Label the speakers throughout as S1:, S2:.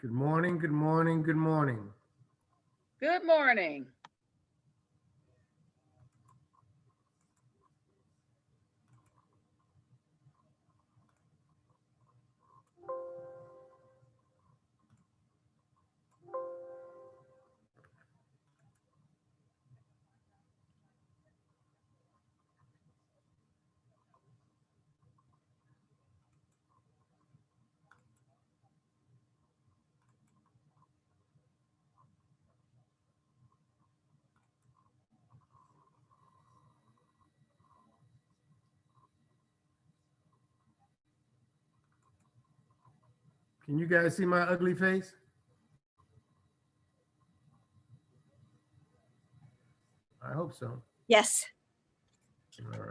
S1: Good morning, good morning, good morning.
S2: Good morning.
S1: Can you guys see my ugly face? I hope so.
S3: Yes.
S1: All right. All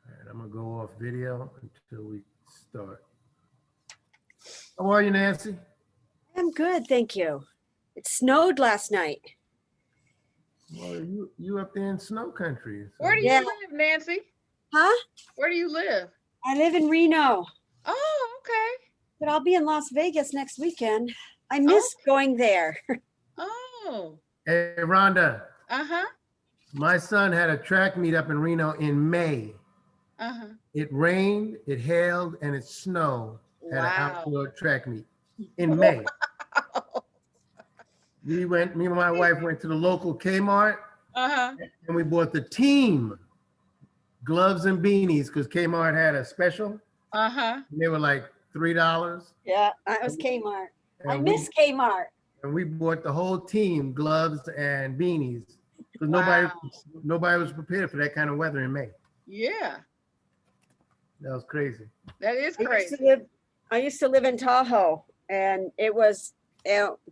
S1: right, I'm gonna go off video until we start. How are you, Nancy?
S3: I'm good, thank you. It snowed last night.
S1: Well, you up there in snow country. So.
S2: Where do
S3: Yeah.
S2: you live, Nancy?
S3: Huh?
S2: Where do you live?
S3: I live in Reno,
S2: Oh, okay.
S3: but I'll be in Las Vegas next weekend. I miss going there.
S2: Oh,
S1: Hey, Rhonda,
S2: uh-huh.
S1: my son had a track meet up in Reno in May.
S2: Uh-huh.
S1: It rained, it hailed, and it snowed at an
S2: Wow.
S1: outdoor track meet in May. Me and my wife went to the local Kmart
S2: Uh-huh.
S1: and we bought the team gloves and beanies because Kmart had a special.
S2: Uh-huh.
S1: They were like $3.
S3: Yeah, that was Kmart. I
S1: And
S3: miss Kmart.
S1: we bought the whole team gloves and beanies because
S2: Wow.
S1: nobody was prepared for that kind of weather in May.
S2: Yeah,
S1: That was crazy.
S2: that is
S3: I used
S2: crazy.
S3: to live. I used to live in Tahoe, and it was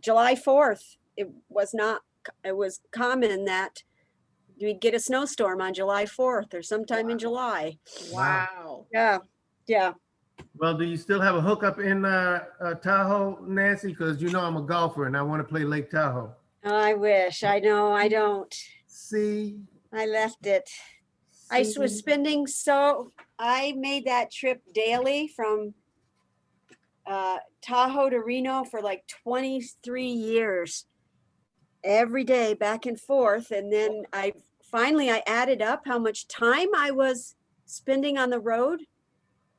S3: July 4th. It was not. It was common that we'd get a snowstorm on July 4th or sometime in July.
S2: Wow.
S3: Yeah, yeah.
S1: Well, do you still have a hookup in Tahoe, Nancy? Because you know I'm a golfer and I want to play Lake Tahoe.
S3: I wish. I know. I don't.
S1: See?
S3: I left it. I was spending I made that trip daily from Tahoe to Reno for like 23 years, every day back and forth. And then I added up how much time I was spending on the road.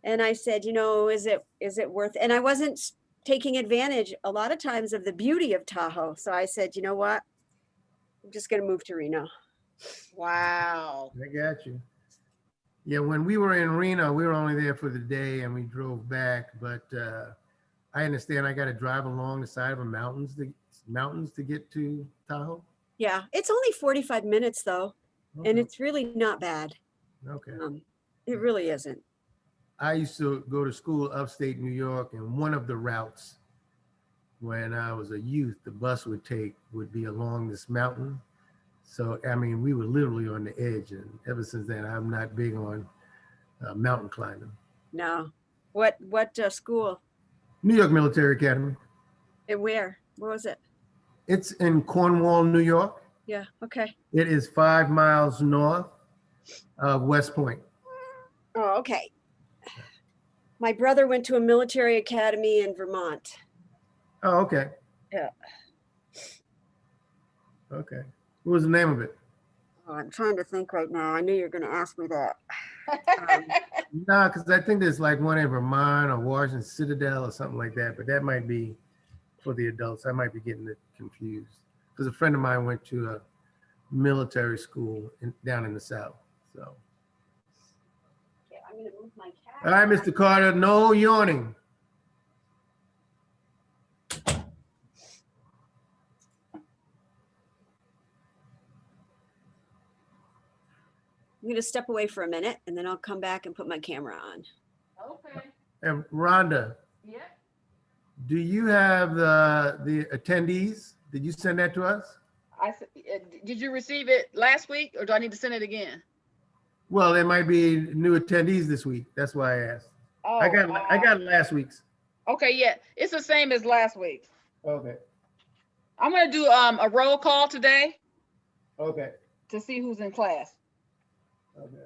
S3: And I said, is it worth, and I wasn't taking advantage a lot of times of the beauty of Tahoe. So I said, you know what? I'm just going to move to Reno.
S2: Wow.
S1: I got you. Yeah, when we were in Reno, we were only there for the day and we drove back. But I understand I got to drive along the side of the mountains to get to Tahoe.
S3: Yeah, it's only 45 minutes though, and
S1: Okay.
S3: it's really not bad.
S1: Okay.
S3: It really isn't.
S1: I used to go to school upstate New York, and one of the routes when I was a youth, the bus would be along this mountain. So, I mean, we were literally on the edge. And ever since then, I'm not big on mountain climbing.
S3: No. What school?
S1: New York Military Academy.
S3: And where? Where was it?
S1: It's in Cornwall, New York.
S3: Yeah. Okay.
S1: It is 5 miles north of West Point.
S3: Oh, okay. My brother went to a military academy in Vermont.
S1: Oh, okay.
S3: Yeah.
S1: Okay. What was the name of it?
S3: Oh, I'm trying to think right now. I knew you were going to ask me that.
S1: No, because I think there's like one in Vermont or Washington Citadel or something like that, but that might be for the adults. I might be getting it confused because a friend of mine went to a military school down in the South. So.
S3: Okay, I'm going to move my cat.
S1: All right, Mr. Carter, no yawning.
S3: I'm going to step away for a minute and then I'll come back and put my camera on.
S2: Okay.
S1: And Rhonda,
S2: Yeah.
S1: do you have the attendees? Did you send that to us?
S2: Did you receive it last week or do I need to send it again?
S1: Well, there might be new attendees this week. That's why I asked.
S2: Oh,
S1: I got last week's.
S2: Okay, yeah. It's the same as last week.
S1: Okay.
S2: I'm going to do a roll call today
S1: Okay.
S2: to see who's in class.
S1: Okay.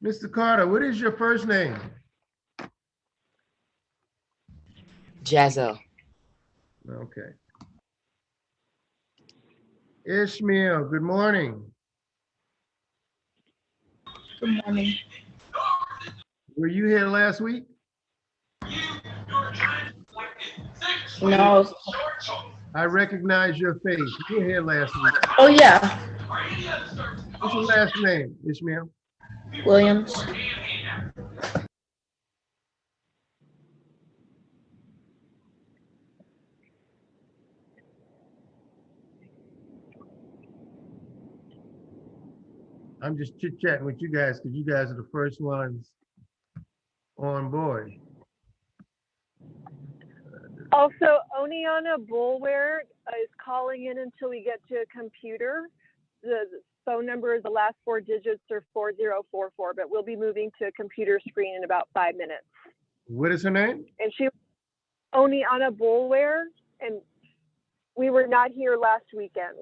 S1: Mr. Carter, what is your first name?
S4: Jazzo.
S1: Okay. Ishmael, good morning.
S5: Good morning.
S1: Were you here last week?
S5: No.
S1: I recognize your face. You were here last week.
S5: Oh, yeah.
S1: What's your last name, Ishmael?
S5: Williams.
S1: I'm just chit-chatting with you guys because you guys are the first ones on board.
S6: Also, Oniana Bulware is calling in until we get to a computer. The phone number is the last four digits are 4044, but we'll be moving to a computer screen in about 5 minutes.
S1: What is her name?
S6: And she, Oniana Bulware, and we were not here last weekend.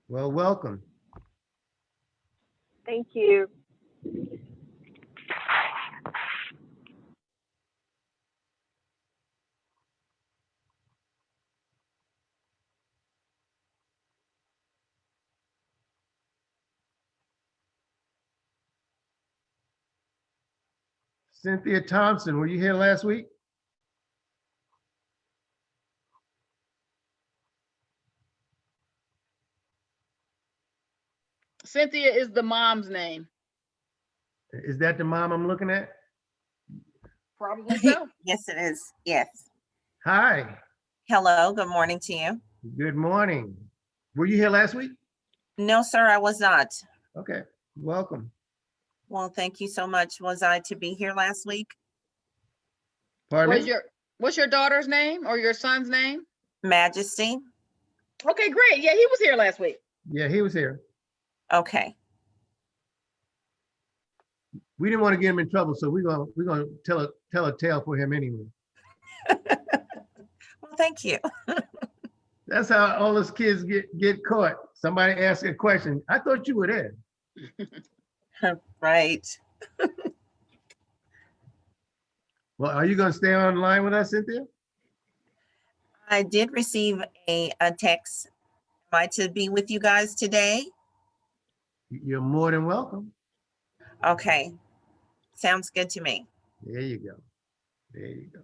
S1: Well, welcome.
S6: Thank you.
S1: Cynthia Thompson, were you here last week?
S2: Cynthia is the mom's name.
S1: Is that the mom I'm looking at?
S2: Probably so.
S7: Yes, it is. Yes.
S1: Hi,
S7: Hello, good morning to you.
S1: good morning. Were you here last week?
S7: No, sir, I was not.
S1: Okay, welcome.
S7: Well, thank you so much. Was I to be here last week?
S1: Pardon me?
S2: What's your daughter's name or your son's name?
S7: Majesty?
S2: Okay, great. Yeah, he was here last week.
S1: Yeah, he was here.
S7: Okay.
S1: We didn't want to get him in trouble, so we're gonna tell a tale for him anyway.
S7: Well, thank you.
S1: That's how all us kids get caught. Somebody asks a question. I thought you were there.
S7: Right.
S1: Well, are you gonna stay online with us, Cynthia?
S7: I did receive a text. Am I to be with you guys today?
S1: You're more than welcome.
S7: Okay. Sounds good to me.
S1: There you go. There you go.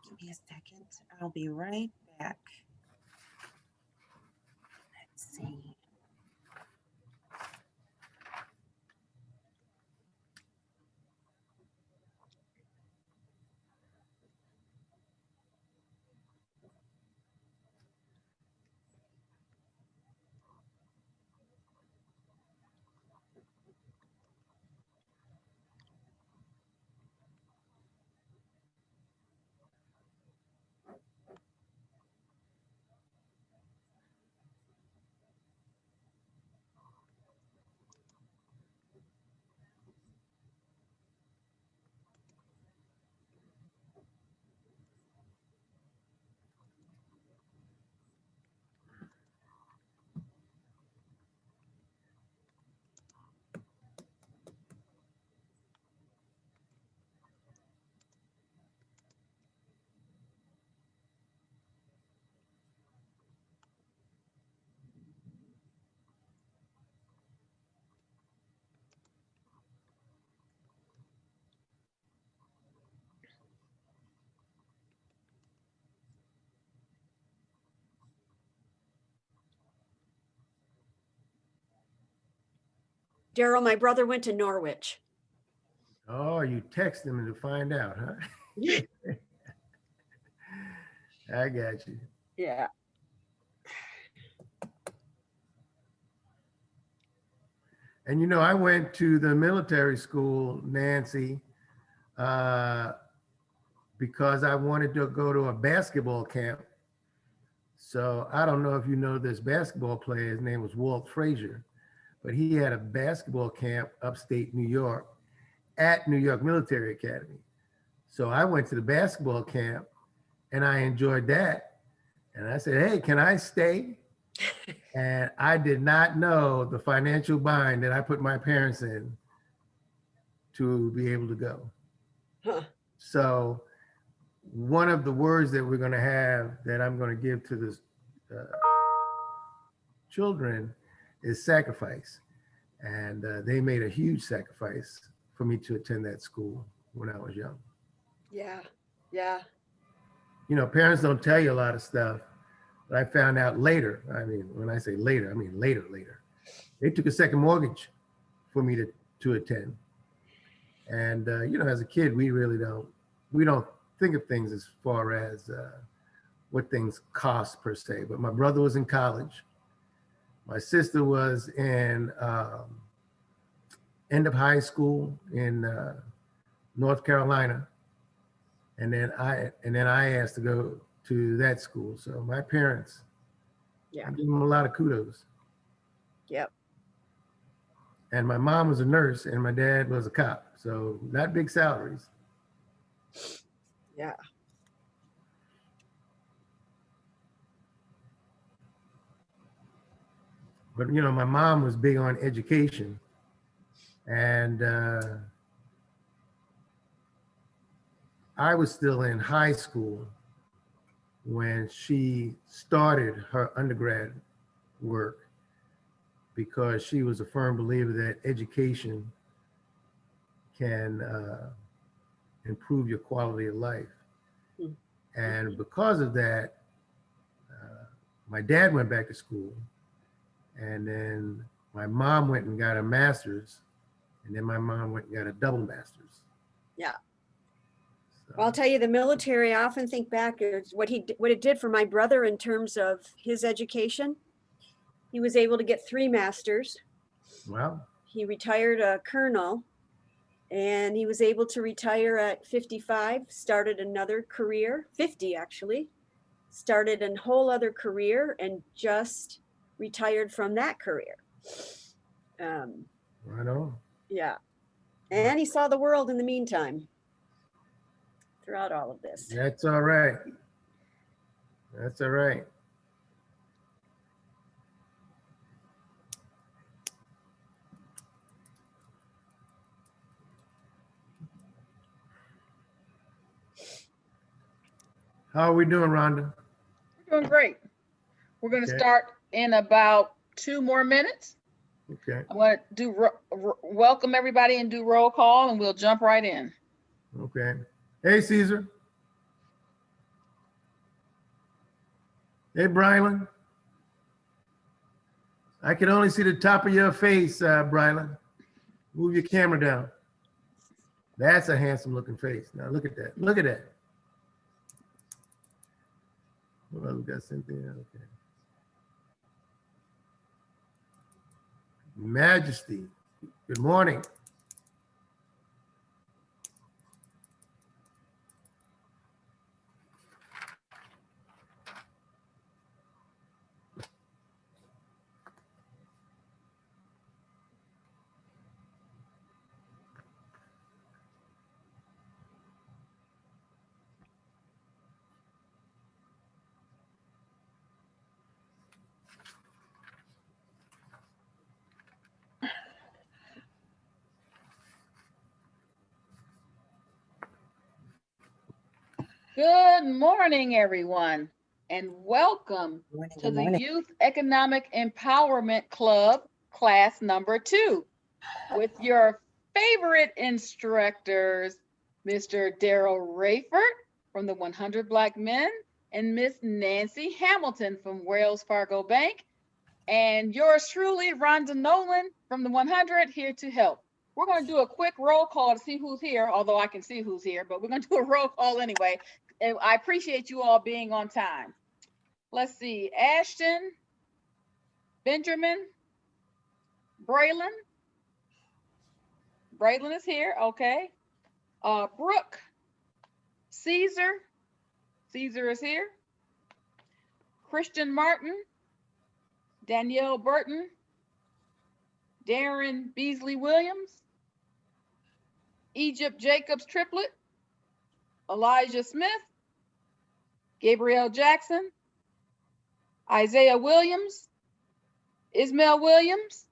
S7: Give me a second. I'll be right back. Let's see.
S3: Daryl, my brother went to Norwich.
S1: Oh, you text them to find out, huh? I got you.
S3: Yeah.
S1: And you know, I went to the military school, Nancy, because I wanted to go to a basketball camp. So I don't know if you know this basketball player. His name was Walt Frazier, but he had a basketball camp upstate New York at New York Military Academy. So I went to the basketball camp and I enjoyed that. And I said, hey, can I stay? And I did not know the financial bind that I put my parents in to be able to go.
S3: Huh.
S1: So one of the words that we're going to have that I'm going to give to the children is sacrifice. And they made a huge sacrifice for me to attend that school when I was young.
S3: Yeah. Yeah.
S1: You know, parents don't tell you a lot of stuff, but I found out later. I mean, when I say later, I mean later. They took a second mortgage for me to attend. And, you know, as a kid, we don't think of things as far as what things cost per se. But my brother was in college. My sister was in end of high school in North Carolina. And then I asked to go to that school. So my parents,
S3: Yeah.
S1: I give them a lot of kudos.
S3: Yep.
S1: And my mom was a nurse and my dad was a cop. So not big salaries.
S3: Yeah.
S1: But, you know, my mom was big on education. And I was still in high school when she started her undergrad work, because she was a firm believer that education can improve your quality of life.
S3: Mm.
S1: And because of that, my dad went back to school, and then my mom went and got a master's, and then my mom went and got a double master's.
S3: Yeah.
S1: So,
S3: Well, I'll tell you, the military, I often think back at what it did for my brother in terms of his education. He was able to get 3 masters.
S1: well,
S3: He retired a colonel, and he was able to retire at 55, started another career, 50 actually, started a whole other career and just retired from that career.
S1: right on.
S3: Yeah. And he saw the world in the meantime throughout all of this.
S1: That's all right. That's all right. How are we doing, Rhonda?
S2: We're doing great. We're going to
S1: Okay.
S2: start in about 2 more minutes.
S1: Okay.
S2: I want to do welcome everybody and do roll call, and we'll jump right in.
S1: Okay. Hey, Caesar. Hey, Brylan. I can only see the top of your face, Brylan. Move your camera down. That's a handsome looking face. Now look at that. Look at that. Well, we got Cynthia. Okay. Majesty. Good morning.
S2: Good morning, everyone, and welcome to the Youth Economic Empowerment Club, class number 2, with your favorite instructors, Mr. Daryl Rayford from the 100 Black Men and Miss Nancy Hamilton from Wells Fargo Bank. And yours truly, Rhonda Nolan from the 100, here to help. We're going to do a quick roll call to see who's here, although I can see who's here, but we're going to do a roll call anyway. And I appreciate you all being on time. Let's see, Ashton, Benjamin, Braylon. Braylon is here, okay. Brooke, Caesar is here. Christian Martin, Danielle Burton, Darren Beasley Williams, Egypt Jacobs triplet, Elijah Smith, Gabrielle Jackson, Isaiah Williams, Ismail Williams.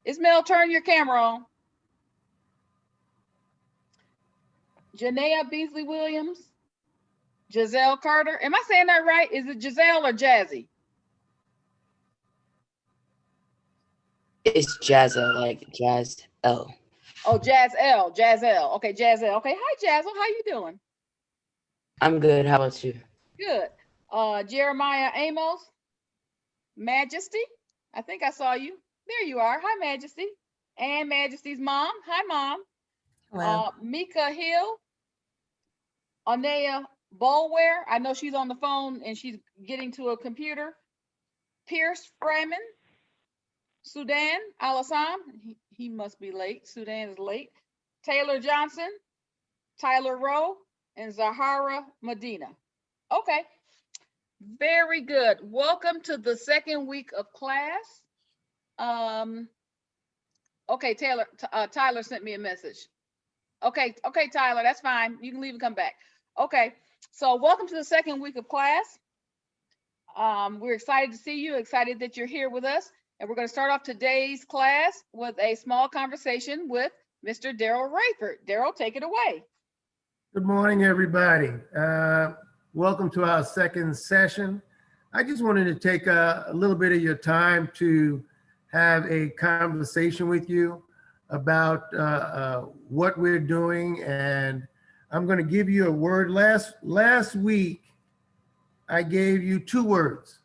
S2: Ismail, turn your camera on. Janaea Beasley Williams, Giselle Carter. Am I saying that right? Is it Giselle or Jazzy?
S4: It's Jazzo, like Jazz L.
S2: Oh, Jazelle. Okay, Jazelle. Okay, hi, Jazzle. How you doing?
S4: I'm good. How about you?
S2: Good. Jeremiah Amos, Majesty. I think I saw you. There you are. Hi, Majesty. And Majesty's mom. Hi, Mom.
S7: Hello.
S2: Mika Hill, Anea Bolware. I know she's on the phone and she's getting to a computer. Pierce Freeman, Sudan Alassam. He must be late. Sudan is late. Taylor Johnson, Tyler Rowe, and Zahara Medina. Okay. Very good. Welcome to the second week of class. Okay, Tyler sent me a message. Okay, Tyler, that's fine. You can leave and come back. Okay, so welcome to the second week of class. We're excited to see you, excited that you're here with us. And we're going to start off today's class with a small conversation with Mr. Daryl Rayford. Daryl, take it away.
S1: Good morning, everybody. Welcome to our second session. I just wanted to take a little bit of your time to have a conversation with you about what we're doing, and I'm going to give you a word. Last week, I gave you 2 words,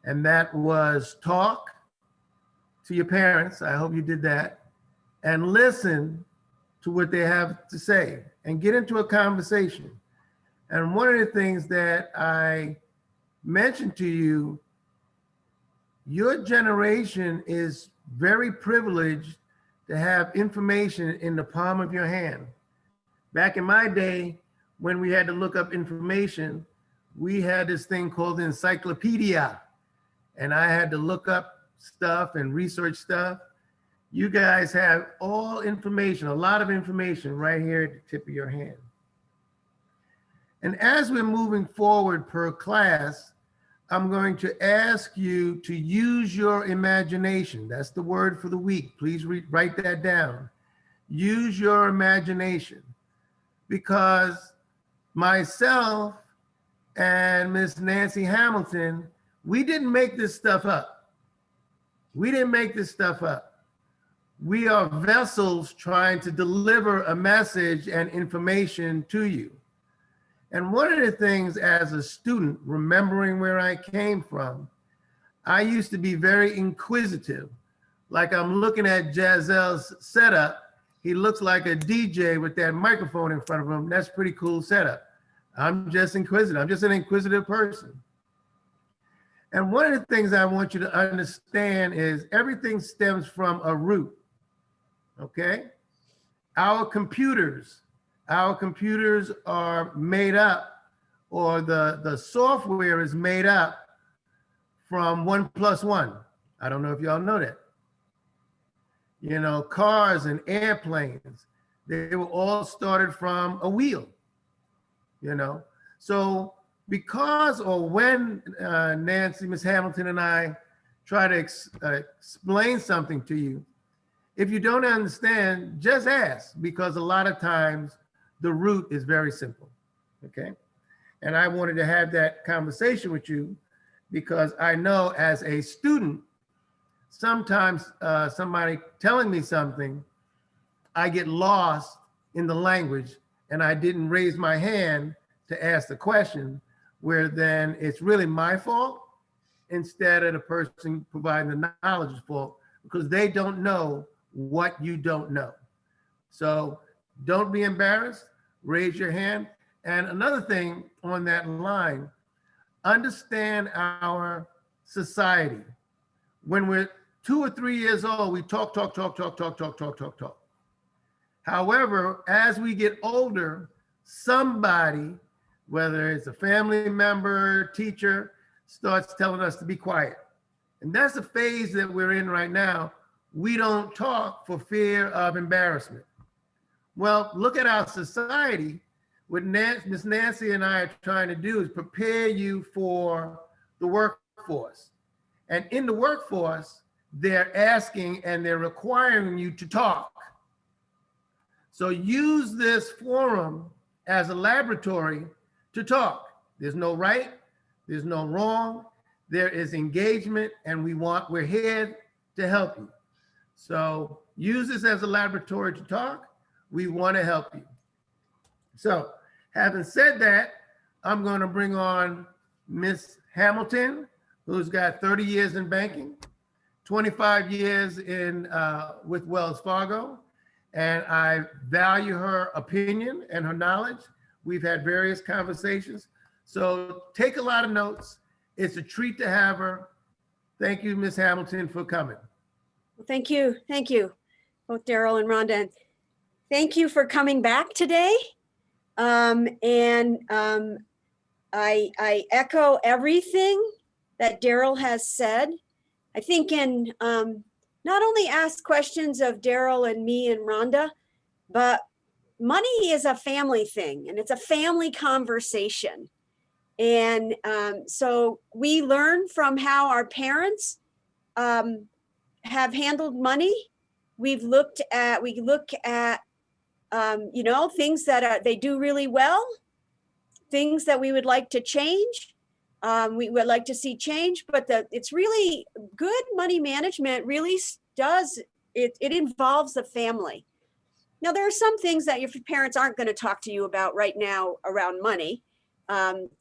S1: and that was talk to your parents. I hope you did that, and listen to what they have to say, and get into a conversation. And one of the things that I mentioned to you, your generation is very privileged to have information in the palm of your hand. Back in my day, when we had to look up information, we had this thing called the encyclopedia, and I had to look up stuff and research stuff. You guys have all information, a lot of information right here at the tip of your hand. And as we're moving forward per class, I'm going to ask you to use your imagination. That's the word for the week. Please write that down. Use your imagination, because myself and Miss Nancy Hamilton, we didn't make this stuff up. We didn't make this stuff up. We are vessels trying to deliver a message and information to you. And one of the things as a student, remembering where I came from, I used to be very inquisitive. Like I'm looking at Jazel's setup. He looks like a DJ with that microphone in front of him. That's pretty cool setup. I'm just inquisitive. I'm just an inquisitive person. And one of the things I want you to understand is everything stems from a root, okay? Our computers are made up, or the software is made up from 1 + 1. I don't know if y'all know that. You know, cars and airplanes, they were all started from a wheel, you know? So because, or when Nancy, Miss Hamilton and I try to explain something to you, if you don't understand, just ask, because a lot of times the root is very simple, okay? And I wanted to have that conversation with you because I know as a student, sometimes somebody telling me something, I get lost in the language and I didn't raise my hand to ask the question, where then it's really my fault instead of the person providing the knowledge is fault, because they don't know what you don't know. So don't be embarrassed, raise your hand. And another thing on that line, understand our society. When we're 2 or 3 years old, we talk. However, as we get older, somebody, whether it's a family member, teacher, starts telling us to be quiet. And that's the phase that we're in right now. We don't talk for fear of embarrassment. Well, look at our society. What Miss Nancy and I are trying to do is prepare you for the workforce. And in the workforce, they're asking and they're requiring you to talk. So use this forum as a laboratory to talk. There's no right, there's no wrong, there is engagement, and we're here to help you. So use this as a laboratory to talk. We want to help you. So having said that, I'm going to bring on Miss Hamilton, who's got 30 years in banking, 25 years with Wells Fargo, and I value her opinion and her knowledge. We've had various conversations. So take a lot of notes. It's a treat to have her. Thank you, Miss Hamilton, for coming.
S3: Well, thank you, both Daryl and Rhonda. And thank you for coming back today. I echo everything that Daryl has said. I think not only ask questions of Daryl and me and Rhonda, but money is a family thing and it's a family conversation. And so we learn from how our parents have handled money. We look at things that they do really well, things that we would like to change. We would like to see change, but it's really good money management really does, it involves the family. Now, there are some things that your parents aren't going to talk to you about right now around money.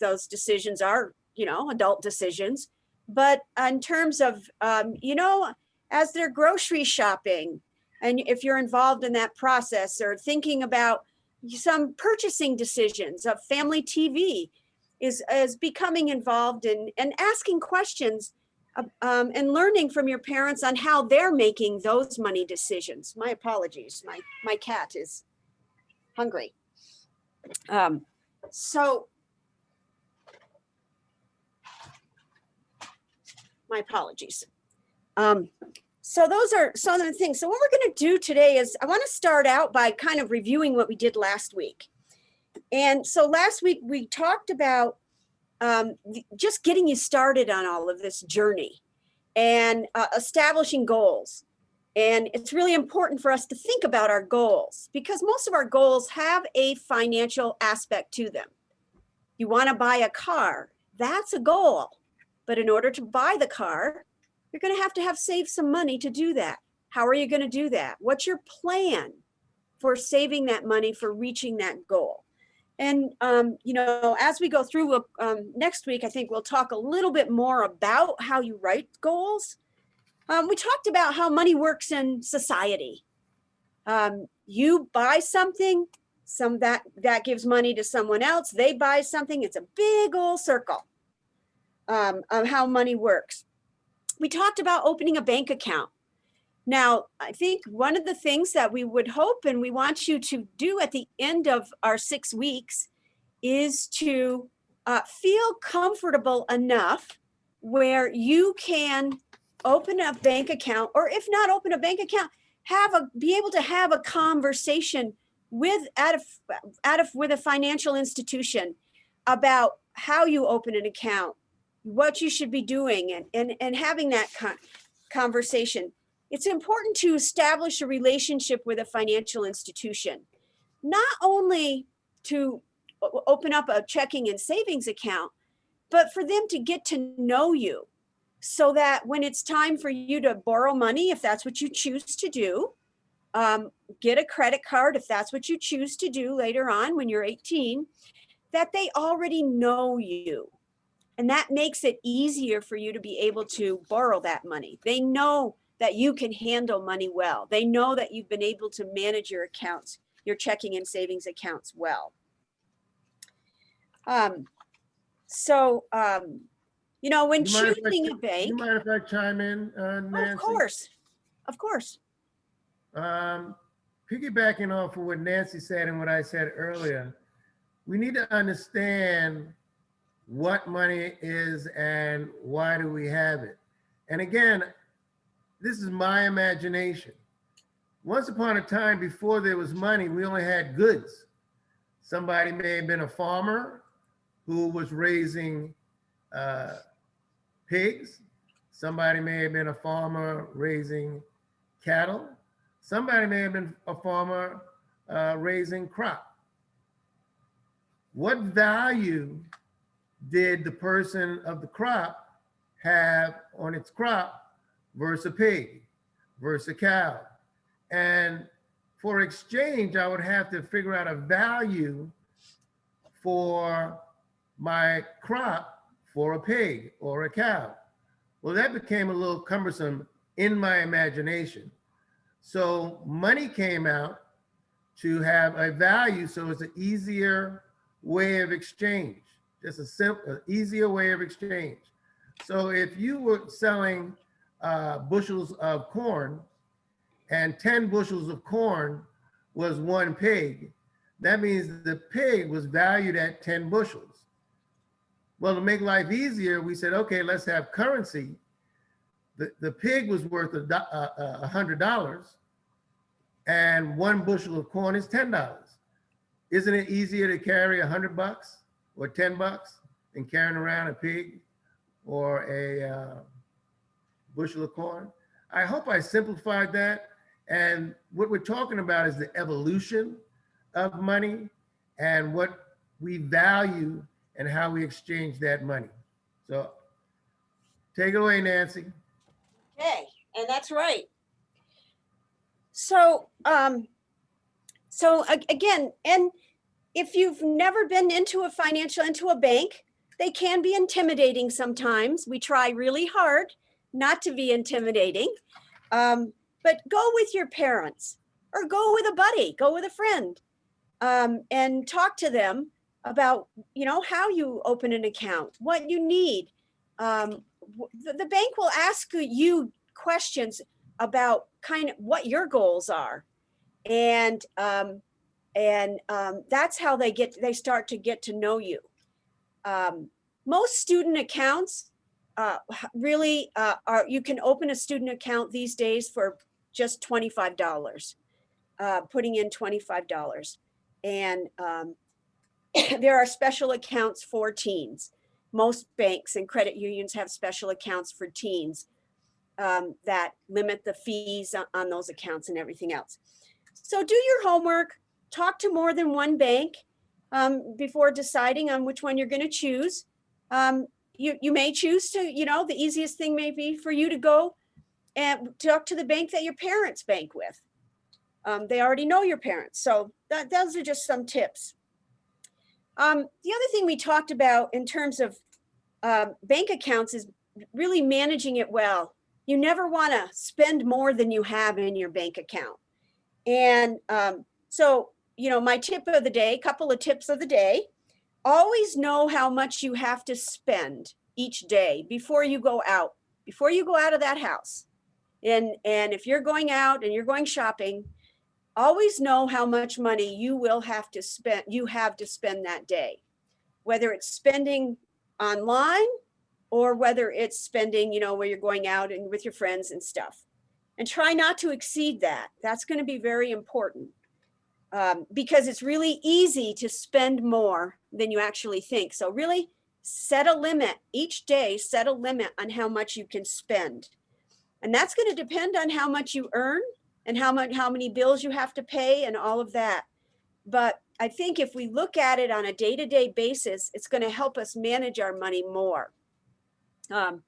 S3: Those decisions are, adult decisions. But in terms of, as they're grocery shopping, and if you're involved in that process or thinking about some purchasing decisions of family TV, is becoming involved in and asking questions and learning from your parents on how they're making those money decisions. My apologies, my cat is hungry. So my apologies. So those are some of the things. So what we're going to do today is I want to start out by kind of reviewing what we did last week. And so last week we talked about just getting you started on all of this journey and establishing goals. And it's really important for us to think about our goals because most of our goals have a financial aspect to them. You want to buy a car, that's a goal. But in order to buy the car, you're going to have saved some money to do that. How are you going to do that? What's your plan for saving that money for reaching that goal? And, as we go through next week, I think we'll talk a little bit more about how you write goals. We talked about how money works in society. You buy something, that gives money to someone else. They buy something. It's a big old circle of how money works. We talked about opening a bank account. Now, I think one of the things that we would hope and we want you to do at the end of our 6 weeks is to feel comfortable enough where you can open a bank account, or if not open a bank account, be able to have a conversation with a financial institution about how you open an account, what you should be doing, and having that conversation. It's important to establish a relationship with a financial institution, not only to open up a checking and savings account, but for them to get to know you so that when it's time for you to borrow money, if that's what you choose to do, get a credit card, if that's what you choose to do later on when you're 18, that they already know you. And that makes it easier for you to be able to borrow that money. They know that you can handle money well. They know that you've been able to manage your accounts, your checking and savings accounts well. You know, when
S1: You mind if I
S3: choosing a
S1: you
S3: bank,
S1: mind if I chime in,
S3: oh,
S1: Nancy?
S3: of course.
S1: Piggybacking off of what Nancy said and what I said earlier, we need to understand what money is and why do we have it. And again, this is my imagination. Once upon a time, before there was money, we only had goods. Somebody may have been a farmer who was raising pigs. Somebody may have been a farmer raising cattle. Somebody may have been a farmer raising crop. What value did the person of the crop have on its crop versus a pig, versus a cow? And for exchange, I would have to figure out a value for my crop for a pig or a cow. Well, that became a little cumbersome in my imagination. So money came out to have a value, so it's an easier way of exchange, just a simple, easier way of exchange. So if you were selling bushels of corn and 10 bushels of corn was one pig, that means the pig was valued at 10 bushels. Well, to make life easier, we said, okay, let's have currency. The pig was worth $100 and one bushel of corn is $10. Isn't it easier to carry $100 or $10 than carrying around a pig or a bushel of corn? I hope I simplified that. And what we're talking about is the evolution of money and what we value and how we exchange that money. So take it away, Nancy.
S3: Okay, and that's right. So, again, and if you've never been into a bank, they can be intimidating sometimes. We try really hard not to be intimidating, but go with your parents or go with a buddy, go with a friend, and talk to them about, you know, how you open an account, what you need. The bank will ask you questions about kind of what your goals are. And that's how they start to get to know you. Most student accounts really you can open a student account these days for just $25, putting in $25. And there are special accounts for teens. Most banks and credit unions have special accounts for teens that limit the fees on those accounts and everything else. So do your homework, talk to more than one bank before deciding on which one you're going to choose. You may choose to, you know, the easiest thing may be for you to go and talk to the bank that your parents bank with. They already know your parents. So those are just some tips. The other thing we talked about in terms of bank accounts is really managing it well. You never want to spend more than you have in your bank account. And so, you know, my tip of the day, couple of tips of the day, always know how much you have to spend each day before you go out of that house. And if you're going out and you're going shopping, always know how much money you have to spend that day, whether it's spending online or whether it's spending, you know, where you're going out and with your friends and stuff. And try not to exceed that. That's going to be very important because it's really easy to spend more than you actually think. So really set a limit each day, set a limit on how much you can spend. And that's going to depend on how much you earn and how many bills you have to pay and all of that. But I think if we look at it on a day-to-day basis, it's going to help us manage our money more. And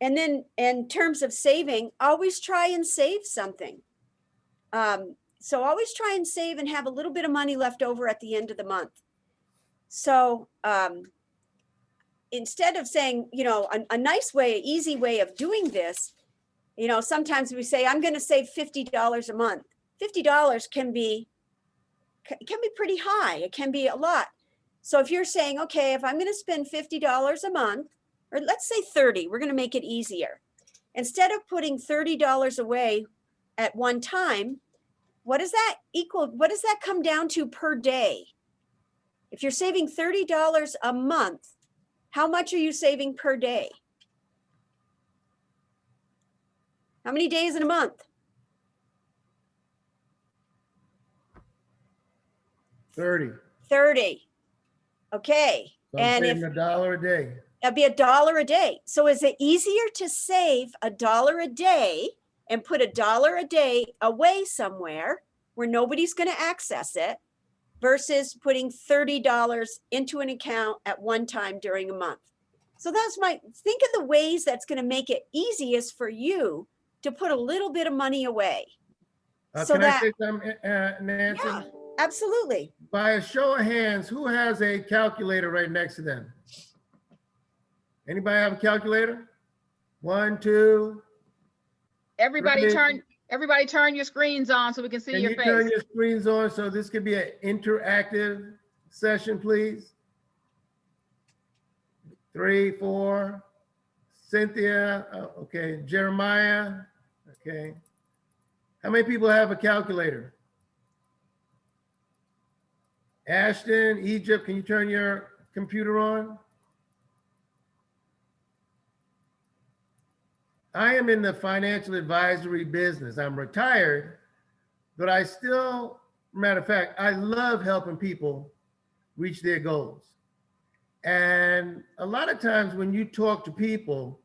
S3: then in terms of saving, always try and save something. So always try and save and have a little bit of money left over at the end of the month. So instead of saying, you know, a nice way, easy way of doing this, you know, sometimes we say, I'm going to save $50 a month. $50 can be pretty high. It can be a lot. So if you're saying, okay, if I'm going to spend $50 a month, or let's say 30, we're going to make it easier. Instead of putting $30 away at one time, what does that equal? What does that come down to per day? If you're saving $30 a month, how much are you saving per day? How many days in a month?
S1: 30.
S3: 30. Okay.
S1: So I'm
S3: And if
S1: saving $1 a day.
S3: that'd be $1 a day. So is it easier to save $1 a day and put $1 a day away somewhere where nobody's going to access it versus putting $30 into an account at one time during a month? So that's think of the ways that's going to make it easiest for you to put a little bit of money away. So
S1: Can
S3: that,
S1: I say something, Nancy?
S3: yeah, absolutely.
S1: By a show of hands, who has a calculator right next to them? Anybody have a calculator? 1, 2.
S2: Everybody
S1: Three.
S2: turn your screens on so we can see
S1: Can
S2: your
S1: you turn
S2: face.
S1: your screens on so this could be an interactive session, please? 3, 4. Cynthia, okay. Jeremiah, okay. How many people have a calculator? Ashton, Egypt, can you turn your computer on? I am in the financial advisory business. I'm retired, but I still, matter of fact, I love helping people reach their goals. And a lot of times when you talk to people,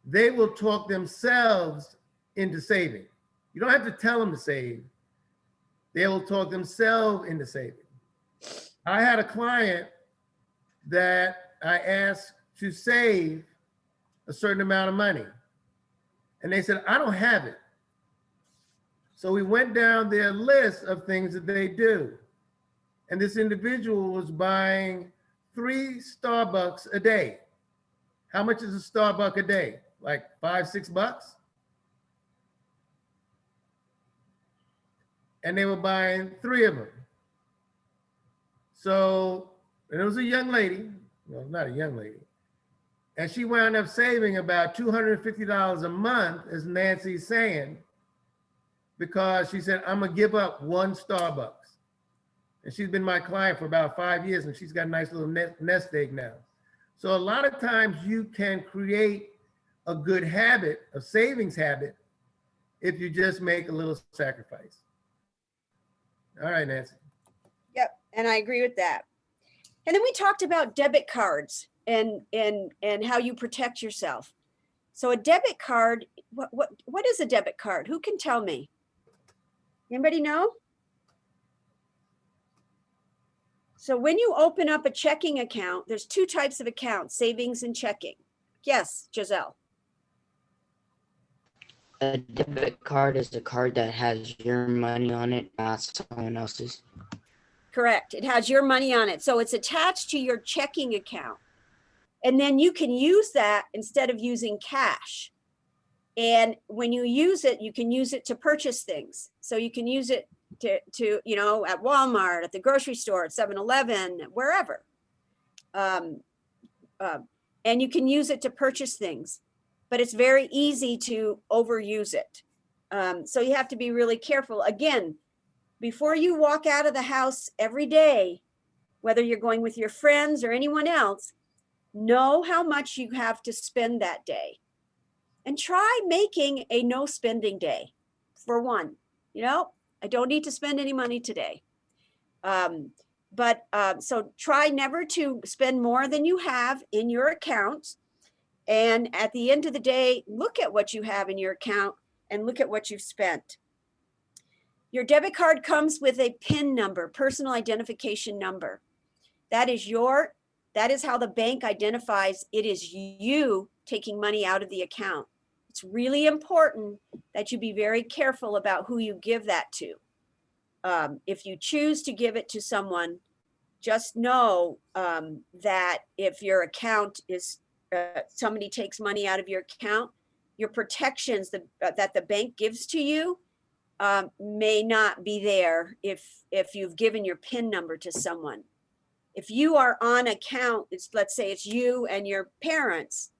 S1: they will talk themselves into saving. You don't have to tell them to save. They will talk themselves into saving. I had a client that I asked to save a certain amount of money. And they said, I don't have it. So we went down their list of things that they do. And this individual was buying 3 Starbucks a day. How much is a Starbucks a day? Like $5, $6? And they were buying 3 of them. So, and it was a young lady, well, not a young lady. And she wound up saving about $250 a month, as Nancy's saying, because she said, I'm gonna give up 1 Starbucks. And she's been my client for about 5 years, and she's got a nice little nest egg now. So a lot of times you can create a good habit, a savings habit, if you just make a little sacrifice. All right, Nancy.
S3: Yep, and I agree with that. And then we talked about debit cards and how you protect yourself. So a debit card, what is a debit card? Who can tell me? Anybody know? So when you open up a checking account, there's 2 types of accounts, savings and checking. Yes, Giselle.
S4: A debit card is a card that has your money on it, not someone else's.
S3: Correct. It has your money on it. So it's attached to your checking account. And then you can use that instead of using cash. And when you use it, you can use it to purchase things. So you can use it to you know, at Walmart, at the grocery store, at 7-Eleven, wherever. And you can use it to purchase things, but it's very easy to overuse it. So you have to be really careful. Again, before you walk out of the house every day, whether you're going with your friends or anyone else, know how much you have to spend that day. And try making a no spending day for one. You know, I don't need to spend any money today. So try never to spend more than you have in your account. And at the end of the day, look at what you have in your account and look at what you've spent. Your debit card comes with a PIN number, personal identification number. That is how the bank identifies it is you taking money out of the account. It's really important that you be very careful about who you give that to. If you choose to give it to someone just know that if your account is, somebody takes money out of your account, your protections that the bank gives to you may not be there if you've given your PIN number to someone. If you are on account, let's say it's you and your parents,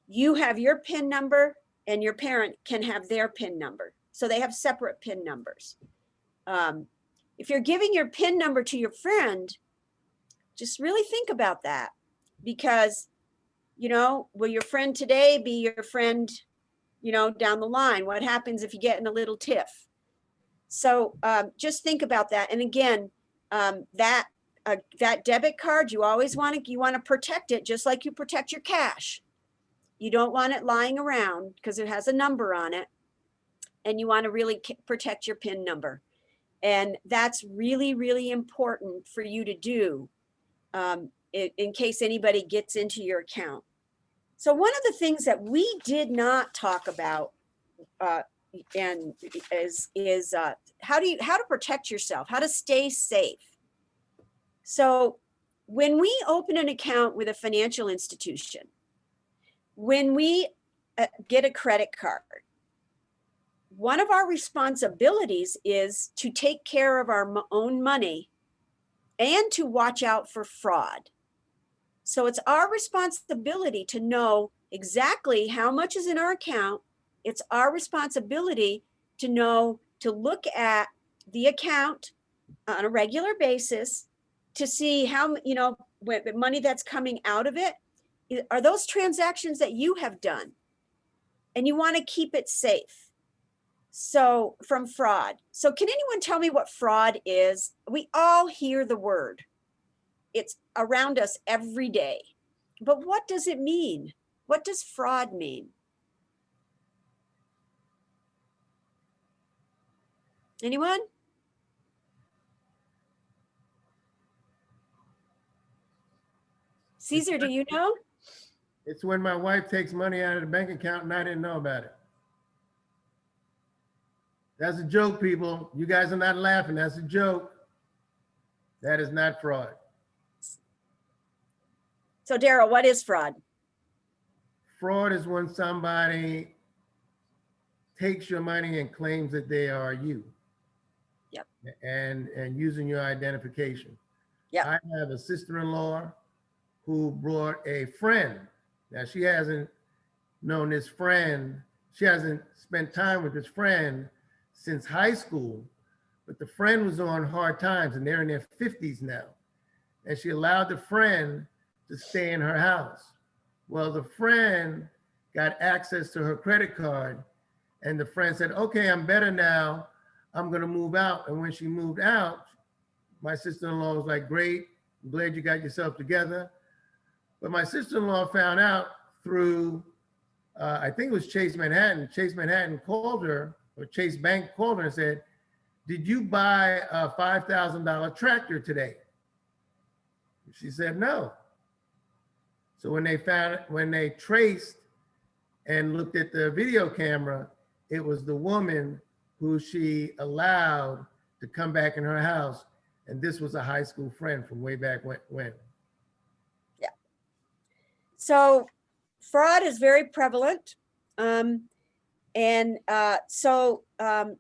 S3: you have your PIN number and your parent can have their PIN number. So they have separate PIN numbers. If you're giving your PIN number to your friend, just really think about that, because, will your friend today be your friend, down the line? What happens if you get in a little tiff? So just think about that. And again, that debit card, you always want to protect it just like you protect your cash. You don't want it lying around because it has a number on it, and you want to really protect your PIN number. And that's really, really important for you to do in case anybody gets into your account. So one of the things that we did not talk about and is how to protect yourself, how to stay safe. So when we open an account with a financial institution, when we get a credit card, one of our responsibilities is to take care of our own money and to watch out for fraud. So it's our responsibility to know exactly how much is in our account. It's our responsibility to know, to look at the account on a regular basis to see how, the money that's coming out of it, are those transactions that you have done? And you want to keep it safe. So from fraud. So can anyone tell me what fraud is? We all hear the word. It's around us every day. But what does it mean? What does fraud mean? Anyone? Caesar, do you know?
S1: It's when my wife takes money out of the bank account and I didn't know about it. That's a joke, people. You guys are not laughing. That's a joke. That is not fraud.
S3: So Daryl, what is fraud?
S1: Fraud is when somebody takes your money and claims that they are you.
S3: Yep.
S1: And using your identification.
S3: Yep.
S1: I have a sister-in-law who brought a friend. Now she hasn't known this friend. She hasn't spent time with this friend since high school, but the friend was on hard times and they're in their 50s now. And she allowed the friend to stay in her house. Well, the friend got access to her credit card and the friend said, okay, I'm better now. I'm gonna move out. And when she moved out, my sister-in-law was like, great, I'm glad you got yourself together. But my sister-in-law found out through, I think it was Chase Manhattan. Chase Manhattan called her, or Chase Bank called her and said, did you buy a $5,000 tractor today? She said, no. So when they traced and looked at the video camera, it was the woman who she allowed to come back in her house. And this was a high school friend from way back when.
S3: Yeah. So fraud is very prevalent. So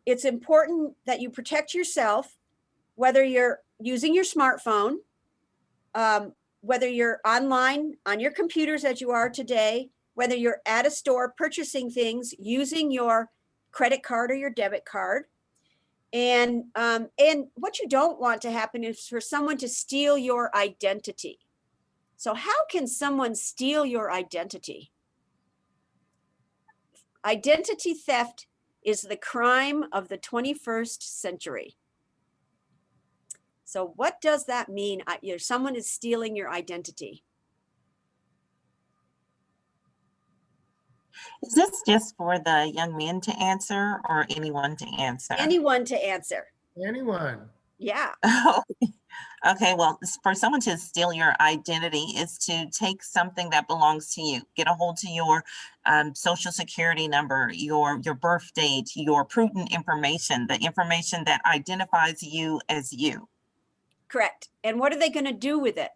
S3: it's important that you protect yourself, whether you're using your smartphone, whether you're online on your computers as you are today, whether you're at a store purchasing things using your credit card or your debit card. And what you don't want to happen is for someone to steal your identity. So how can someone steal your identity? Identity theft is the crime of the 21st century. So what does that mean? Someone is stealing your identity.
S7: Is this just for the young men to answer or anyone to answer?
S3: Anyone to answer.
S1: Anyone.
S3: Yeah.
S7: Okay, well, for someone to steal your identity is to take something that belongs to you, get a hold to your social security number, your birth date, your prudent information, the information that identifies you as you.
S3: Correct. And what are they going to do with it?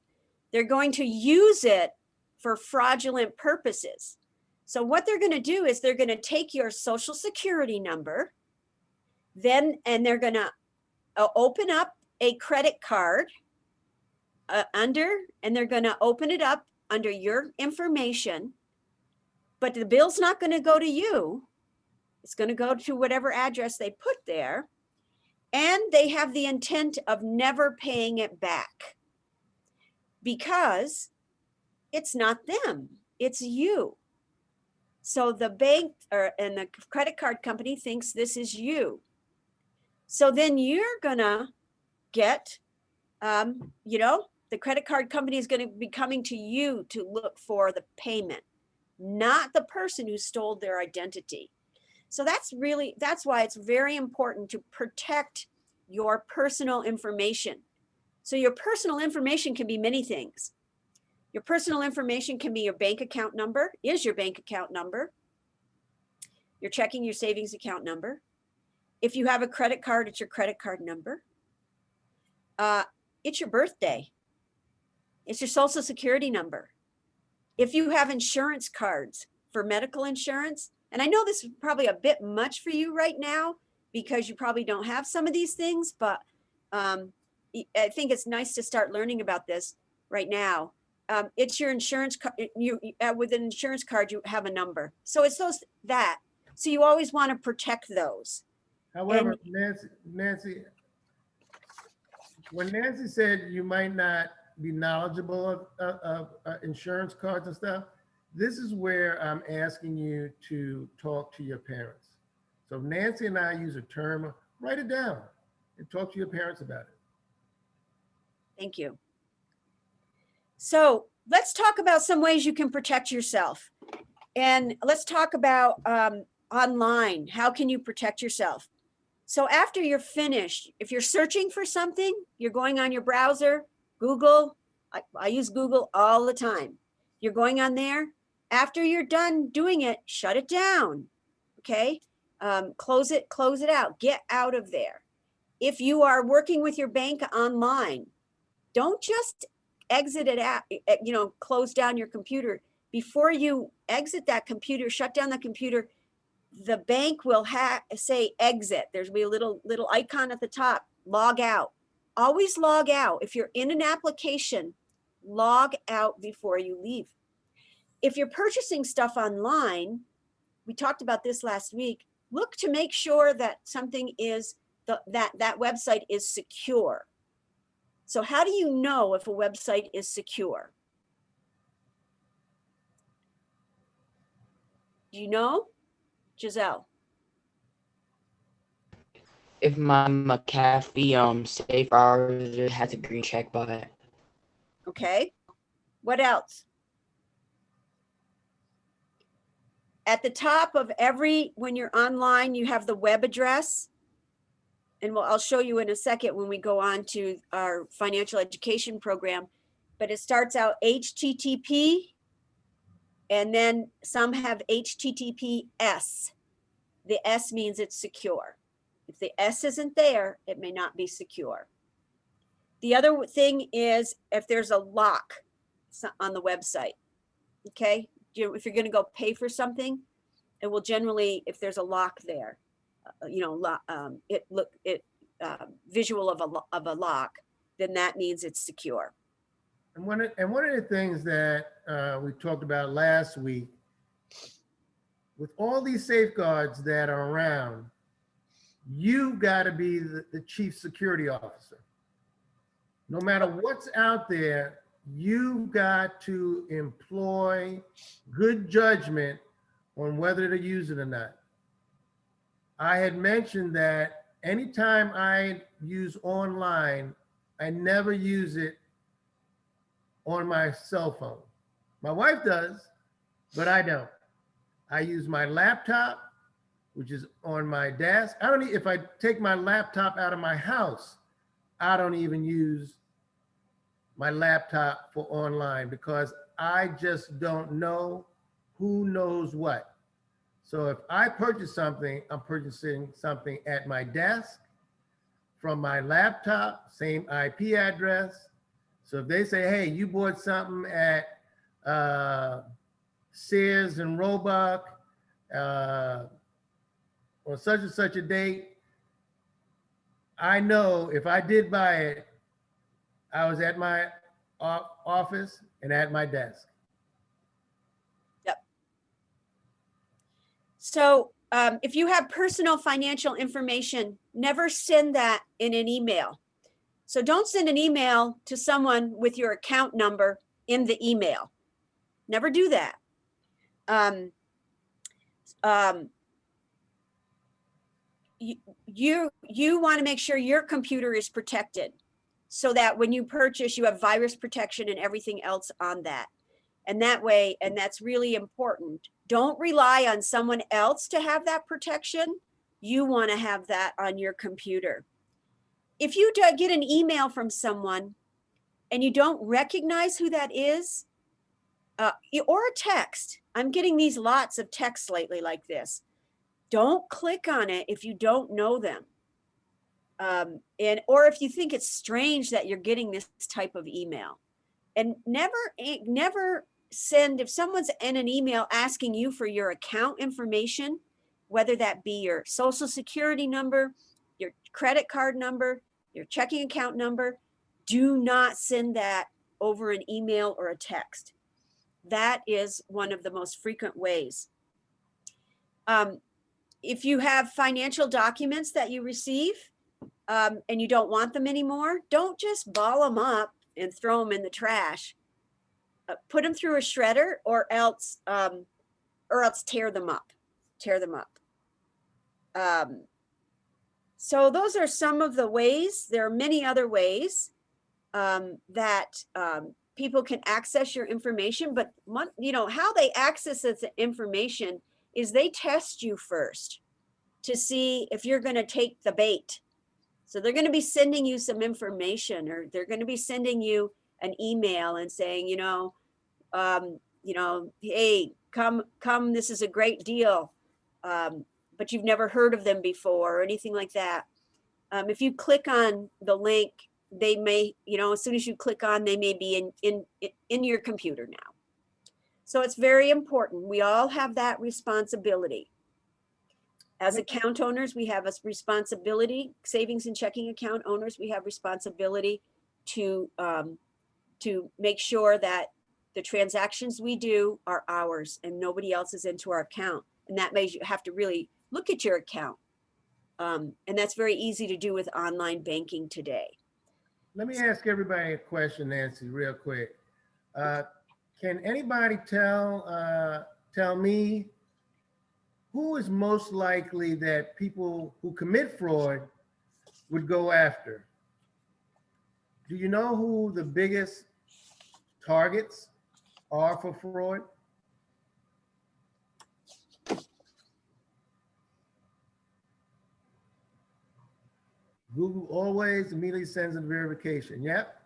S3: They're going to use it for fraudulent purposes. So what they're going to do is they're going to take your social security number, and they're going to open up a credit card and they're going to open it up under your information, but the bill's not going to go to you. It's going to go to whatever address they put there. And they have the intent of never paying it back because it's not them, it's you. So the bank and the credit card company thinks this is you. So then you're gonna get, the credit card company is gonna be coming to you to look for the payment, not the person who stole their identity. So that's why it's very important to protect your personal information. So your personal information can be many things. Your personal information can be your bank account number, is your bank account number. Your checking, your savings account number. If you have a credit card, it's your credit card number. It's your birthday. It's your social security number. If you have insurance cards for medical insurance, and I know this is probably a bit much for you right now because you probably don't have some of these things, but I think it's nice to start learning about this right now. It's your insurance card. With an insurance card, you have a number. So it's that. So you always want to protect those.
S1: However, Nancy, when Nancy said you might not be knowledgeable of insurance cards and stuff, this is where I'm asking you to talk to your parents. So if Nancy and I use a term, write it down and talk to your parents about it.
S3: Thank you. So let's talk about some ways you can protect yourself. And let's talk about online. How can you protect yourself? So after you're finished, if you're searching for something, you're going on your browser, Google. I use Google all the time. You're going on there. After you're done doing it, shut it down. Okay? Close it out. Get out of there. If you are working with your bank online, don't just exit it out, close down your computer. Before you exit that computer, shut down the computer, the bank will say exit. There's be a little icon at the top, log out. Always log out. If you're in an application, log out before you leave. If you're purchasing stuff online, we talked about this last week, look to make sure that something is, that website is secure. So how do you know if a website is secure? Do you know, Giselle?
S4: If my McAfee safe browser has a green check by it.
S3: Okay. What else? At the top of when you're online, you have the web address. And I'll show you in a second when we go on to our financial education program. But it starts out HTTP, and then some have HTTPS. The S means it's secure. If the S isn't there, it may not be secure. The other thing is if there's a lock on the website, okay? If you're going to go pay for something, it will generally, if there's a lock there, visual of a lock, then that means it's secure.
S1: And one of the things that we talked about last week, with all these safeguards that are around, you got to be the chief security officer. No matter what's out there, you've got to employ good judgment on whether to use it or not. I had mentioned that anytime I use online, I never use it on my cell phone. My wife does, but I don't. I use my laptop, which is on my desk. If I take my laptop out of my house, I don't even use my laptop for online because I just don't know who knows what. So if I purchase something, I'm purchasing something at my desk from my laptop, same IP address. So if they say, hey, you bought something at Sears and Roebuck on such and such a date, I know if I did buy it, I was at my office and at my desk.
S3: So if you have personal financial information, never send that in an email. So don't send an email to someone with your account number in the email. Never do that. You want to make sure your computer is protected so that when you purchase, you have virus protection and everything else on that. And that way, and that's really important. Don't rely on someone else to have that protection. You want to have that on your computer. If you get an email from someone and you don't recognize who that is, or a text, I'm getting these lots of texts lately like this. Don't click on it if you don't know them. Or if you think it's strange that you're getting this type of email. And never send, if someone's in an email asking you for your account information, whether that be your social security number, your credit card number, your checking account number, do not send that over an email or a text. That is one of the most frequent ways. If you have financial documents that you receive and you don't want them anymore, don't just ball them up and throw them in the trash. Put them through a shredder, or else tear them up. So those are some of the ways. There are many other ways that people can access your information, but how they access this information is they test you first to see if you're going to take the bait. So they're going to be sending you some information, or they're going to be sending you an email and saying, hey, come, this is a great deal, but you've never heard of them before or anything like that. If you click on the link, they may, as soon as you click on, they may be in your computer now. So it's very important. We all have that responsibility. As account owners, we have a responsibility. Savings and checking account owners, we have responsibility to make sure that the transactions we do are ours and nobody else is into our account. And that means you have to really look at your account. And that's very easy to do with online banking today.
S1: Let me ask everybody a question, Nancy, real quick. Can anybody tell me who is most likely that people who commit fraud would go after? Do you know who the biggest targets are for fraud? Google always immediately sends a verification. Yep,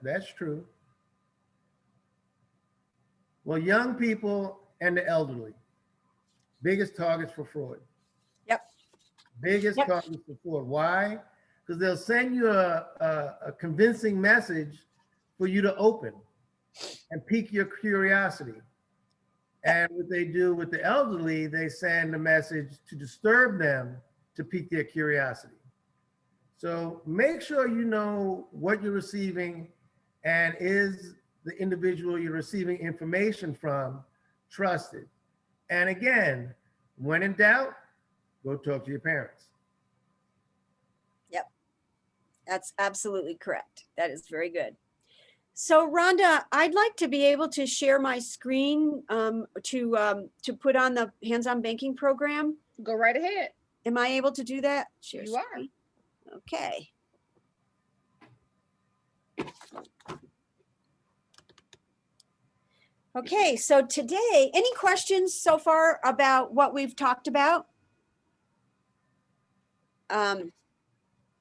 S1: that's true. Well, young people and the elderly, biggest targets for fraud.
S3: Yep.
S1: Biggest targets for fraud. Why? Because they'll send you a convincing message for you to open and pique your curiosity. And what they do with the elderly, they send a message to disturb them to pique their curiosity. So make sure you know what you're receiving, and is the individual you're receiving information from trusted. And again, when in doubt, go talk to your parents.
S3: Yep, that's absolutely correct. That is very good. So Rhonda, I'd like to be able to share my screen to put on the hands-on banking program.
S2: Go right ahead.
S3: Am I able to do that? Share
S2: You are.
S3: screen. Okay. Okay, so today, any questions so far about what we've talked about? All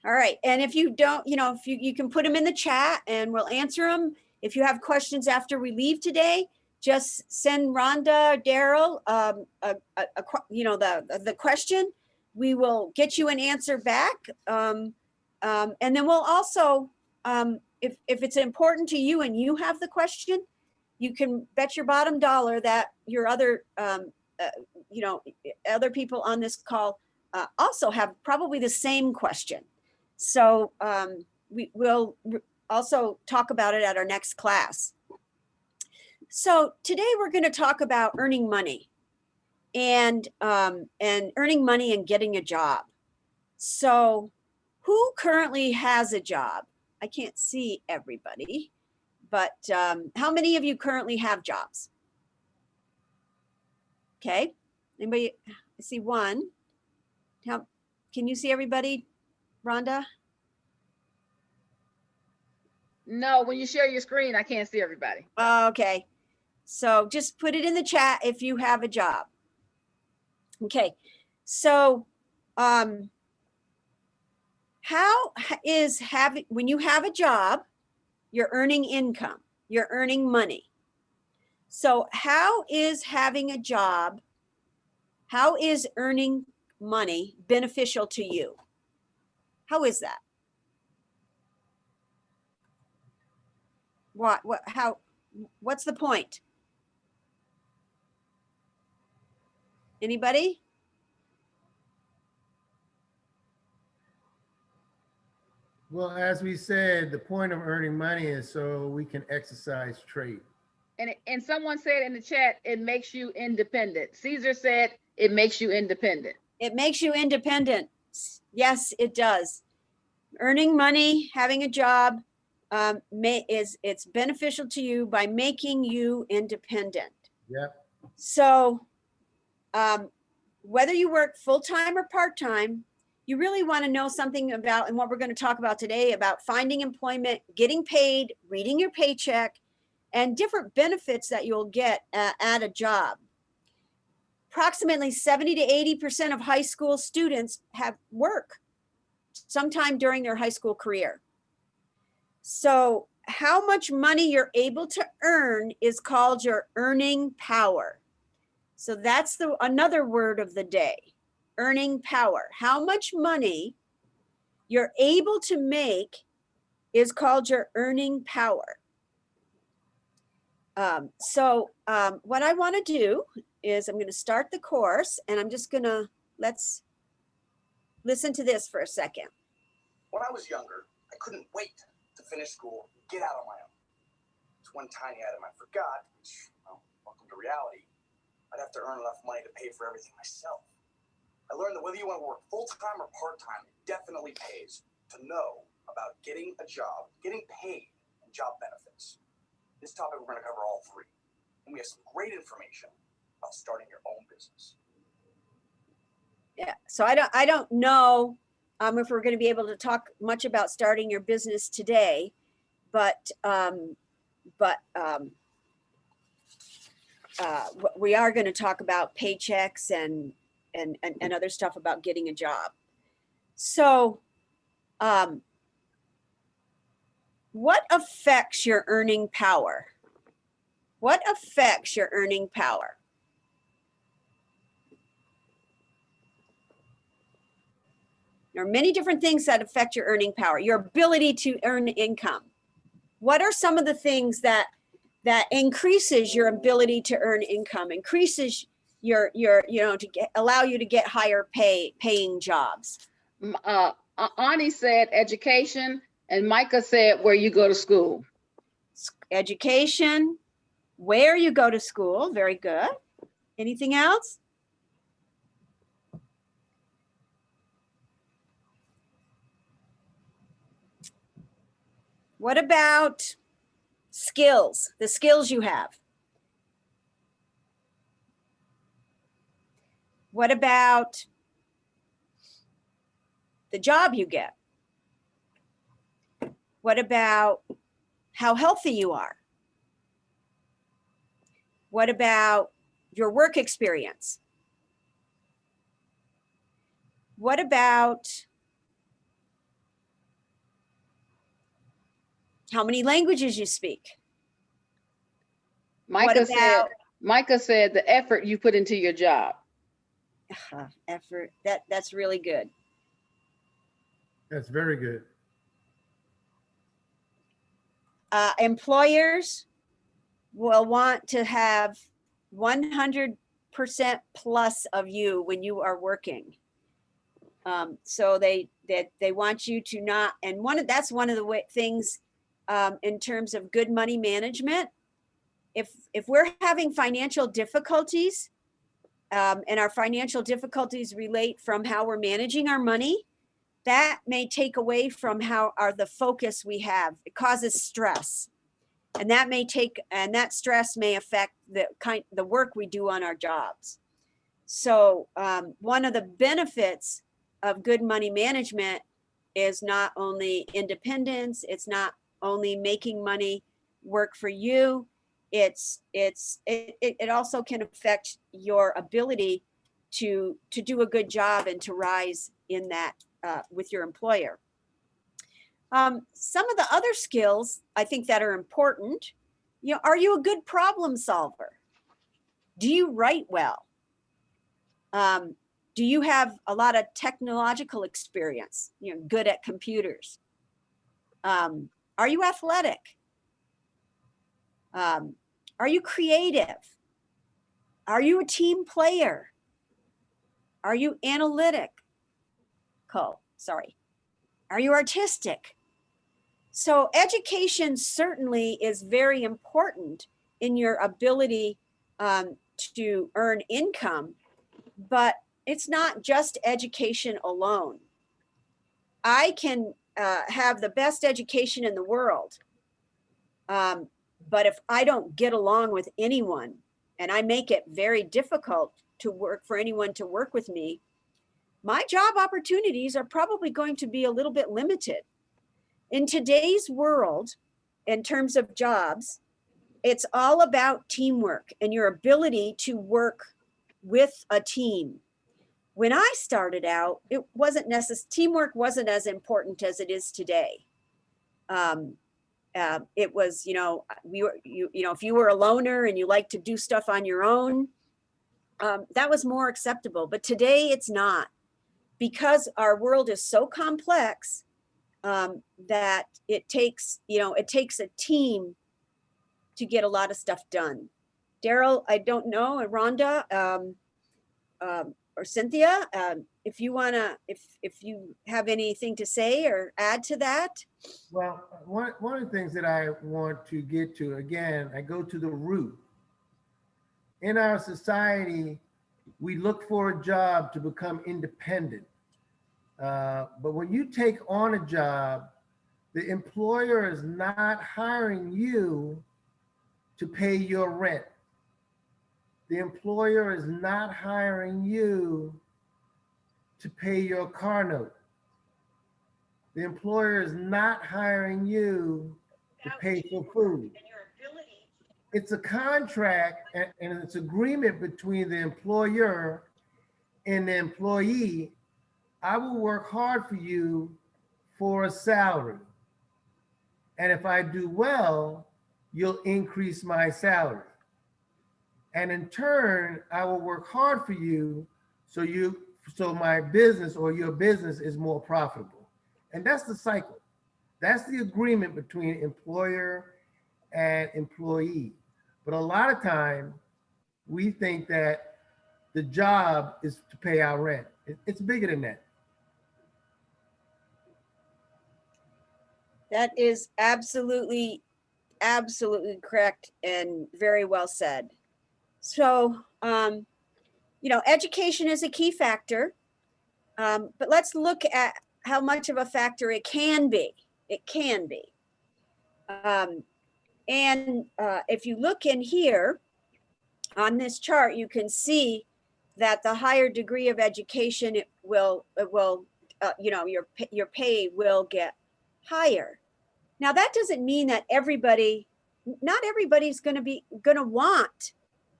S3: right, and if you don't, if you can put them in the chat and we'll answer them. If you have questions after we leave today, just send Rhonda, Daryl, the question. We will get you an answer back. And then we'll also, if it's important to you and you have the question, you can bet your bottom dollar that your other, other people on this call also have probably the same question. So we will also talk about it at our next class. So today we're going to talk about earning money and earning money and getting a job. So who currently has a job? I can't see everybody, but how many of you currently have jobs? Okay, anybody? I see one. Can you see everybody, Rhonda?
S2: No, when you share your screen, I can't see everybody.
S3: Okay, so just put it in the chat if you have a job. Okay, so how is having, when you have a job, you're earning income, you're earning money. So how is having a job, how is earning money beneficial to you? How is that? What's the point? Anybody?
S1: Well, as we said, the point of earning money is so we can exercise trade.
S2: And someone said in the chat, it makes you independent. Caesar said it makes you independent.
S3: It makes you independent. Yes, it does. Earning money, having a job, it's beneficial to you by making you independent.
S1: Yep.
S3: So whether you work full-time or part-time, you really want to know something about, and what we're going to talk about today, about finding employment, getting paid, reading your paycheck, and different benefits that you'll get at a job. Approximately 70 to 80% of high school students have work sometime during their high school career. So how much money you're able to earn is called your earning power. So that's another word of the day, earning power. How much money you're able to make is called your earning power. What I want to do is I'm going to start the course, and I'm just going to, let's listen to this for a second.
S8: When I was younger, I couldn't wait to finish school and get out on my own. It's one tiny item I forgot, which, well, welcome to reality. I'd have to earn enough money to pay for everything myself. I learned that whether you want to work full-time or part-time, it definitely pays to know about getting a job, getting paid, and job benefits. This topic, we're going to cover all three. And we have some great information about starting your own business.
S3: Yeah, so I don't know if we're going to be able to talk much about starting your business today, but we are going to talk about paychecks and other stuff about getting a job. So what affects your earning power? What affects your earning power? There are many different things that affect your earning power, your ability to earn income. What are some of the things that increases your ability to earn income, increases your allow you to get higher paying jobs?
S2: Ani said education, and Micah said where you go to school.
S3: Education, where you go to school, very good. Anything else? What about skills, the skills you have? What about the job you get? What about how healthy you are? What about your work experience? What about how many languages you speak?
S2: Micah said the effort you put into your job.
S3: Effort, that's really good.
S1: That's very good.
S3: Employers will want to have 100% plus of you when you are working. So they want you to not, and that's one of the things in terms of good money management. If we're having financial difficulties, and our financial difficulties relate from how we're managing our money, that may take away from the focus we have. It causes stress. And that stress may affect the work we do on our jobs. So one of the benefits of good money management is not only independence, it's not only making money work for you, it also can affect your ability to do a good job and to rise in that with your employer. Some of the other skills I think that are important, are you a good problem solver? Do you write well? Do you have a lot of technological experience? Good at computers? Are you athletic? Are you creative? Are you a team player? Are you analytical? Sorry. Are you artistic? So education certainly is very important in your ability to earn income, but it's not just education alone. I can have the best education in the world, but if I don't get along with anyone and I make it very difficult for anyone to work with me, my job opportunities are probably going to be a little bit limited. In today's world, in terms of jobs, it's all about teamwork and your ability to work with a team. When I started out, teamwork wasn't as important as it is today. It was, if you were a loner and you like to do stuff on your own, that was more acceptable. But today it's not, because our world is so complex that it takes a team to get a lot of stuff done. Daryl, I don't know, Rhonda or Cynthia, if you have anything to say or add to that.
S1: Well, one of the things that I want to get to, again, I go to the root. In our society, we look for a job to become independent. But when you take on a job, the employer is not hiring you to pay your rent. The employer is not hiring you to pay your car note. The employer is not hiring you to pay for food. It's a contract and it's agreement between the employer and the employee. I will work hard for you for a salary. And if I do well, you'll increase my salary. And in turn, I will work hard for you so my business or your business is more profitable. And that's the cycle. That's the agreement between employer and employee. But a lot of time, we think that the job is to pay our rent. It's bigger than that.
S3: That is absolutely correct and very well said. So, education is a key factor, but let's look at how much of a factor it can be. It can be. If you look in here on this chart, you can see that the higher degree of education, your pay will get higher. Now that doesn't mean that not everybody's going to want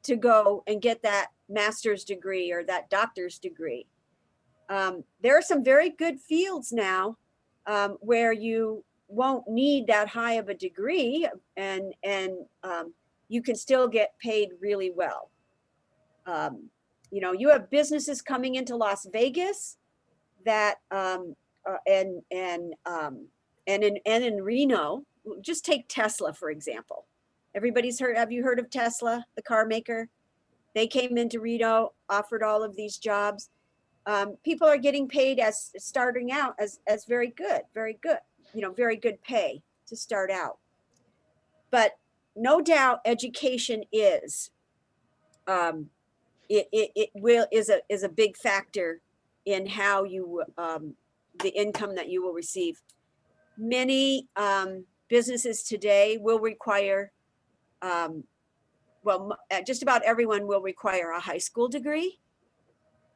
S3: to go and get that master's degree or that doctor's degree. There are some very good fields now where you won't need that high of a degree, and you can still get paid really well. You have businesses coming into Las Vegas that in Reno, just take Tesla, for example. Everybody's heard, have you heard of Tesla, the car maker? They came into Reno, offered all of these jobs. People are getting paid as starting out as very good, very good pay to start out. But no doubt education is, is a big factor in how you, the income that you will receive. Many businesses today will require, just about everyone will require a high school degree.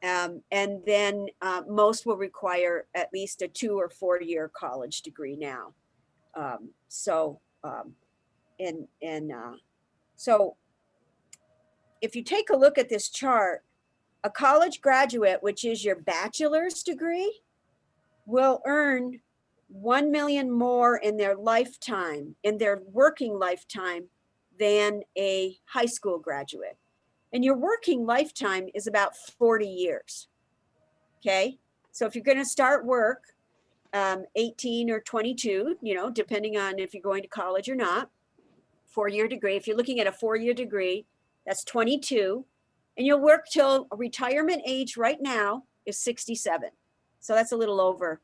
S3: And then most will require at least a 2 or 4 year college degree now. So if you take a look at this chart, a college graduate, which is your bachelor's degree, will earn 1 million more in their lifetime, in their working lifetime, than a high school graduate. And your working lifetime is about 40 years. Okay. So if you're going to start work 18 or 22, depending on if you're going to college or not, 4-year degree. If you're looking at a 4-year degree, that's 22. And you'll work till retirement age right now is 67. So that's a little over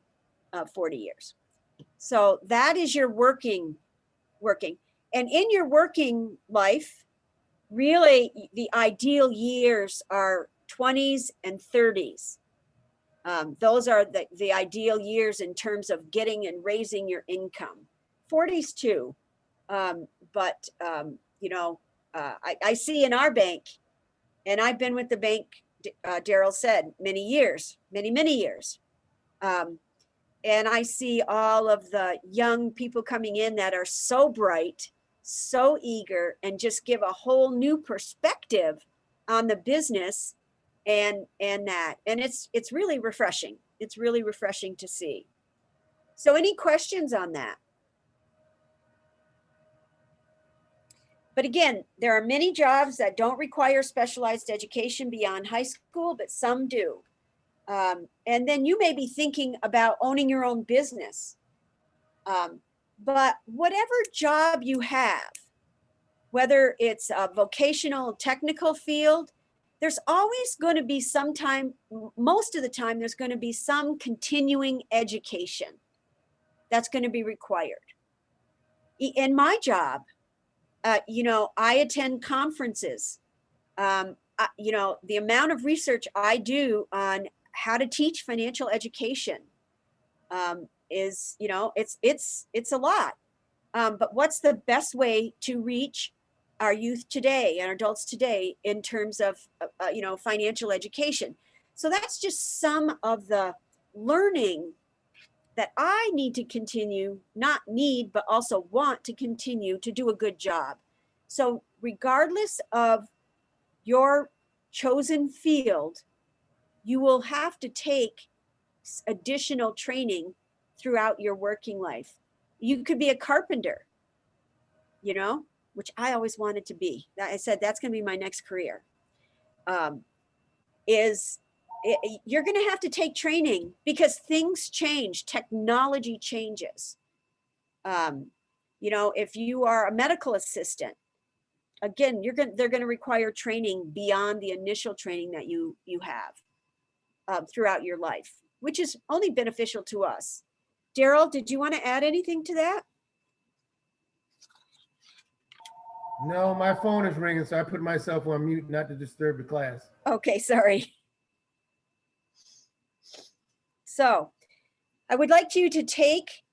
S3: 40 years. So that is your working. And in your working life, really the ideal years are 20s and 30s. Those are the ideal years in terms of getting and raising your income. 40s too. But I see in our bank, and I've been with the bank, Daryl said, many years. And I see all of the young people coming in that are so bright, so eager, and just give a whole new perspective on the business and it's really refreshing. It's really refreshing to see. So any questions on that? But again, there are many jobs that don't require specialized education beyond high school, but some do. And then you may be thinking about owning your own business. But whatever job you have, whether it's a vocational technical field, there's always going to be most of the time, there's going to be some continuing education that's going to be required. In my job, I attend conferences. The amount of research I do on how to teach financial education is, it's a lot. But what's the best way to reach our youth today and our adults today in terms of, financial education? So that's just some of the learning that I need to continue, not need, but also want to continue to do a good job. So regardless of your chosen field, you will have to take additional training throughout your working life. You could be a carpenter, which I always wanted to be. I said, that's going to be my next career. You're going to have to take training because things change, technology changes. If you are a medical assistant, again, they're going to require training beyond the initial training that you have throughout your life, which is only beneficial to us. Daryl, did you want to add anything to that?
S1: No, my phone is ringing, so I put myself on mute not to disturb the class.
S3: Okay, sorry. So I would like you to take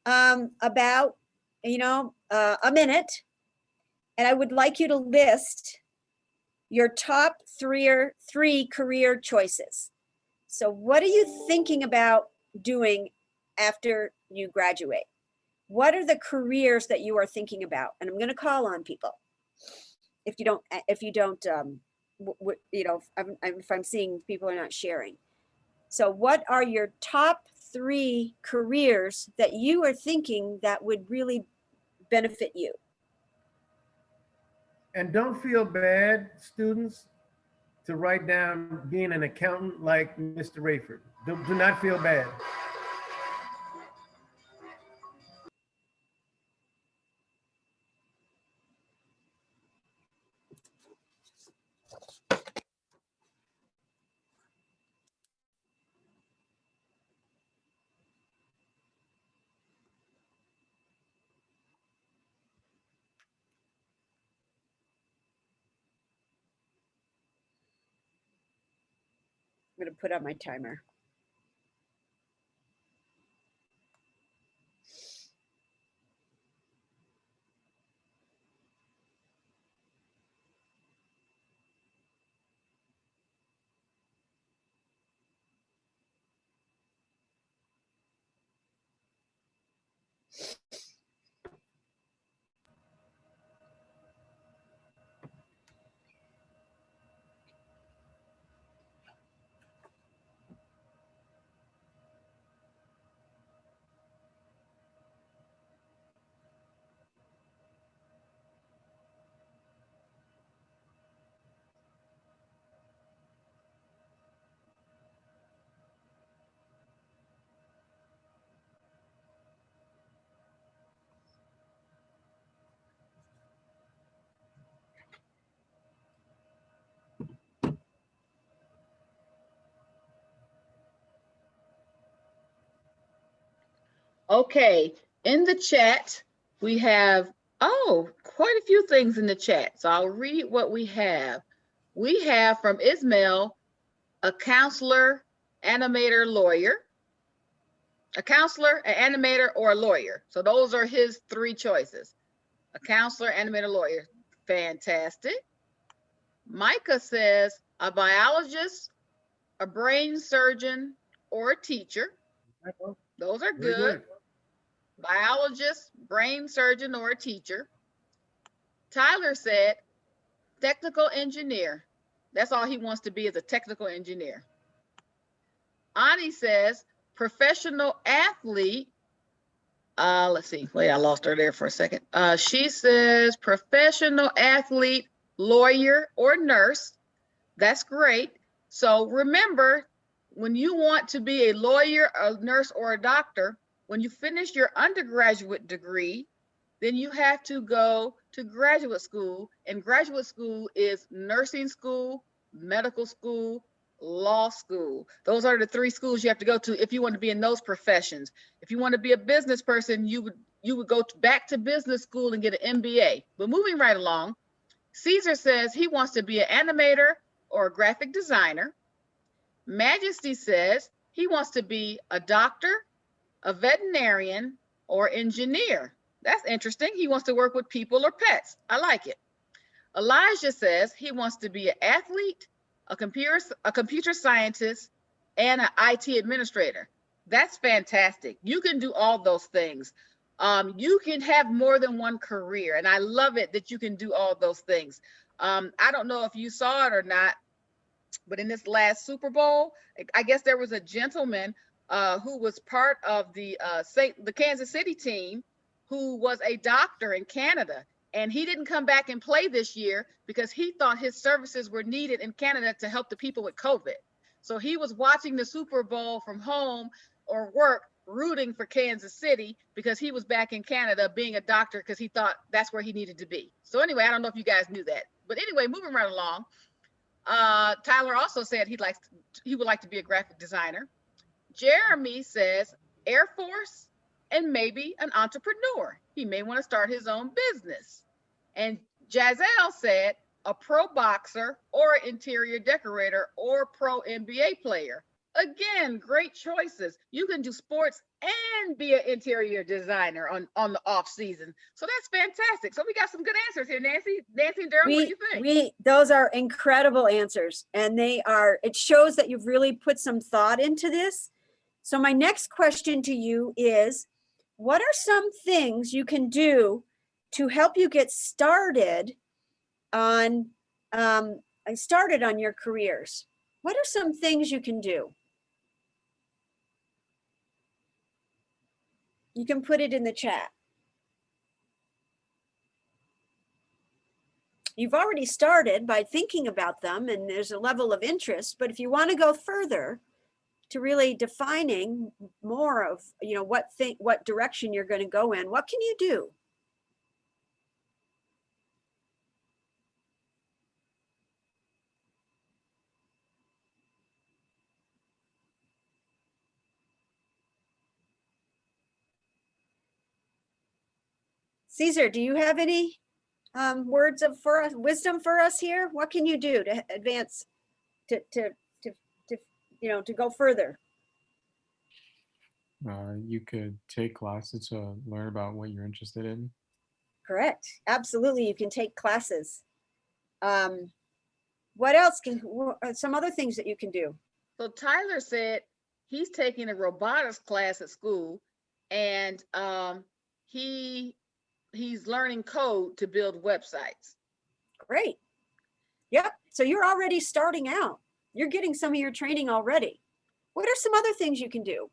S3: about, a minute, and I would like you to list your top three career choices. So what are you thinking about doing after you graduate? What are the careers that you are thinking about? And I'm going to call on people. If I'm seeing people are not sharing. So what are your top 3 careers that you are thinking that would really benefit you?
S1: And don't feel bad, students, to write down being an accountant like Mr. Rayford. Do not feel bad.
S3: I'm going to put on my timer.
S2: Okay, in the chat, we have, oh, quite a few things in the chat. So I'll read what we have. We have from Ismail, a counselor, animator, lawyer, a counselor, an animator, or a lawyer. So those are his three choices. A counselor, animator, lawyer. Fantastic. Micah says a biologist, a brain surgeon, or a teacher. Those are
S1: Very
S2: good. Biologist, brain surgeon, or a teacher. Tyler said technical engineer. That's all he wants to be, is a technical engineer. Ani says professional athlete. Let's see. Wait, I lost her there for a second. She says professional athlete, lawyer, or nurse. That's great. So remember, when you want to be a lawyer, a nurse, or a doctor, when you finish your undergraduate degree, then you have to go to graduate school, and graduate school is nursing school, medical school, law school. Those are the three schools you have to go to if you want to be in those professions. If you want to be a business person, you would go back to business school and get an MBA. But moving right along, Caesar says he wants to be an animator or a graphic designer. Majesty says he wants to be a doctor, a veterinarian, or engineer. That's interesting. He wants to work with people or pets. I like it. Elijah says he wants to be an athlete, a computer scientist, and an IT administrator. That's fantastic. You can do all those things. You can have more than one career, and I love it that you can do all those things. I don't know if you saw it or not, but in this last Super Bowl, I guess there was a gentleman who was part of the Kansas City team who was a doctor in Canada. And he didn't come back and play this year because he thought his services were needed in Canada to help the people with COVID. So he was watching the Super Bowl from home or work, rooting for Kansas City because he was back in Canada being a doctor because he thought that's where he needed to be. So anyway, I don't know if you guys knew that. But anyway, moving right along. Tyler also said he would like to be a graphic designer. Jeremy says Air Force and maybe an entrepreneur. He may want to start his own business. And Jazelle said a pro boxer or interior decorator or pro NBA player. Again, great choices. You can do sports and be an interior designer on the off season. So that's fantastic. So we got some good answers here, Nancy. Nancy and Durham, what do you think?
S3: Those are incredible answers. And it shows that you've really put some thought into this. So my next question to you is, what are some things you can do to help you get started on your careers? What are some things you can do? You can put it in the chat. You've already started by thinking about them and there's a level of interest, but if you want to go further to really defining more of, what direction you're going to go in, what can you do? Caesar, do you have any words of wisdom for us here? What can you do to advance, to to go further?
S9: You could take classes to learn about what you're interested in.
S3: Correct. Absolutely. You can take classes. What else some other things that you can do?
S2: So Tyler said he's taking a robotics class at school, and he's learning code to build websites.
S3: Great. Yep. So you're already starting out. You're getting some of your training already. What are some other things you can do?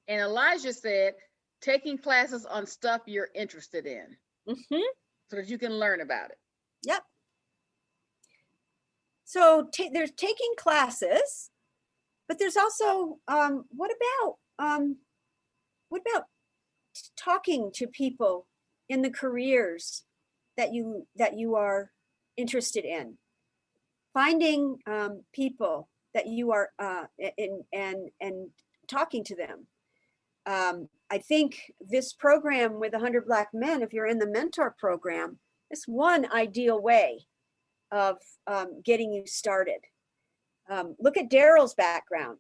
S2: And Elijah said taking classes on stuff you're interested in, so that you can learn about it.
S3: Yep. So there's taking classes, but there's also what about talking to people in the careers that you are interested in? Finding people that you are in and talking to them. I think this program with 100 Black Men, if you're in the mentor program, is one ideal way of getting you started. Look at Daryl's background.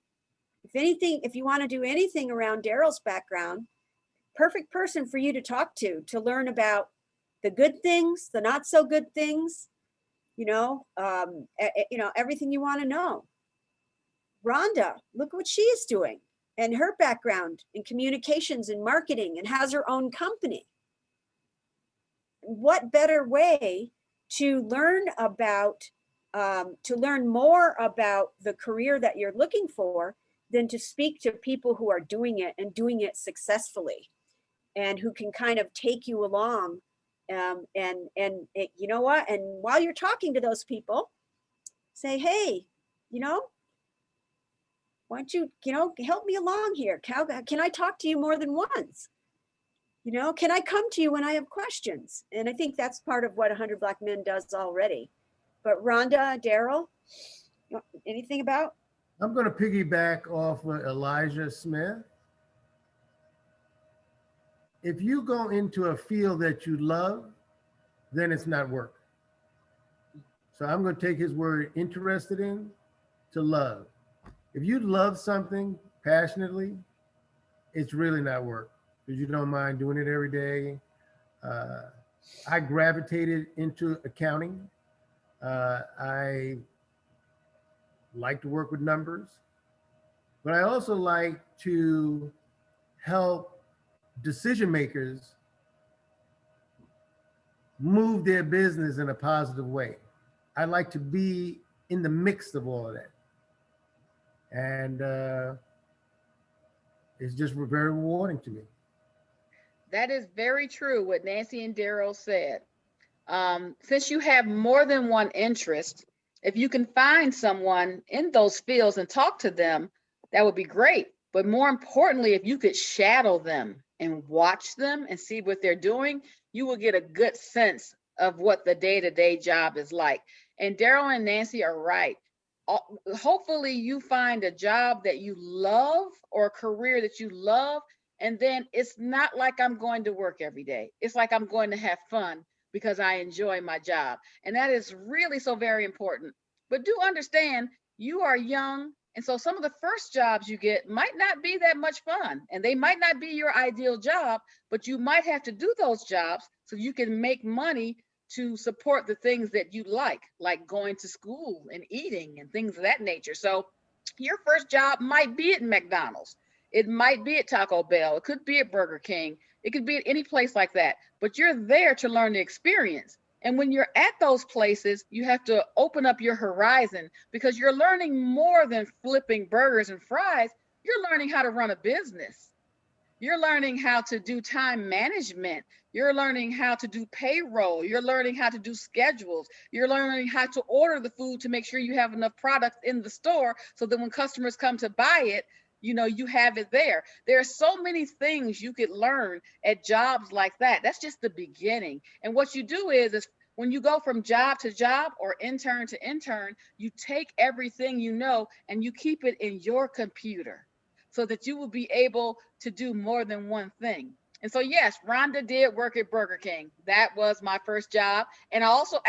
S3: If you want to do anything around Daryl's background, perfect person for you to talk to learn about the good things, the not so good things, everything you want to know. Rhonda, look what she is doing and her background in communications and marketing, and has her own company. What better way to learn more about the career that you're looking for than to speak to people who are doing it and doing it successfully, and who can kind of take you along. You know what? And while you're talking to those people, say, hey, why don't you, help me along here? Can I talk to you more than once? Can I come to you when I have questions? And I think that's part of what 100 Black Men does already. But Rhonda, Daryl, anything about?
S1: I'm going to piggyback off of Elijah Smith. If you go into a field that you love, then it's not work. So I'm going to take his word interested in to love. If you love something passionately, it's really not work, because you don't mind doing it every day. I gravitated into accounting. I like to work with numbers, but I also like to help decision makers move their business in a positive way. I like to be in the mix of all of that. And it's just very rewarding to me.
S2: That is very true, what Nancy and Daryl said. Since you have more than one interest, if you can find someone in those fields and talk to them, that would be great. But more importantly, if you could shadow them and watch them and see what they're doing, you will get a good sense of what the day-to-day job is like. And Daryl and Nancy are right. Hopefully you find a job that you love, or a career that you love, and then it's not like I'm going to work every day. It's like I'm going to have fun because I enjoy my job. And that is really so very important. But do understand, you are young, and so some of the first jobs you get might not be that much fun, and they might not be your ideal job, but you might have to do those jobs so you can make money to support the things that you like going to school and eating and things of that nature. So your first job might be at McDonald's. It might be at Taco Bell. It could be at Burger King. It could be at any place like that, but you're there to learn the experience. And when you're at those places, you have to open up your horizon, because you're learning more than flipping burgers and fries. You're learning how to run a business. You're learning how to do time management. You're learning how to do payroll. You're learning how to do schedules. You're learning how to order the food to make sure you have enough product in the store so that when customers come to buy it, you have it there. There are so many things you could learn at jobs like that. That's just the beginning. And what you do is when you go from job to job or intern to intern, you take everything you know and you keep it in your computer so that you will be able to do more than one thing. And so, yes, Rhonda did work at Burger King. That was my first job. And I also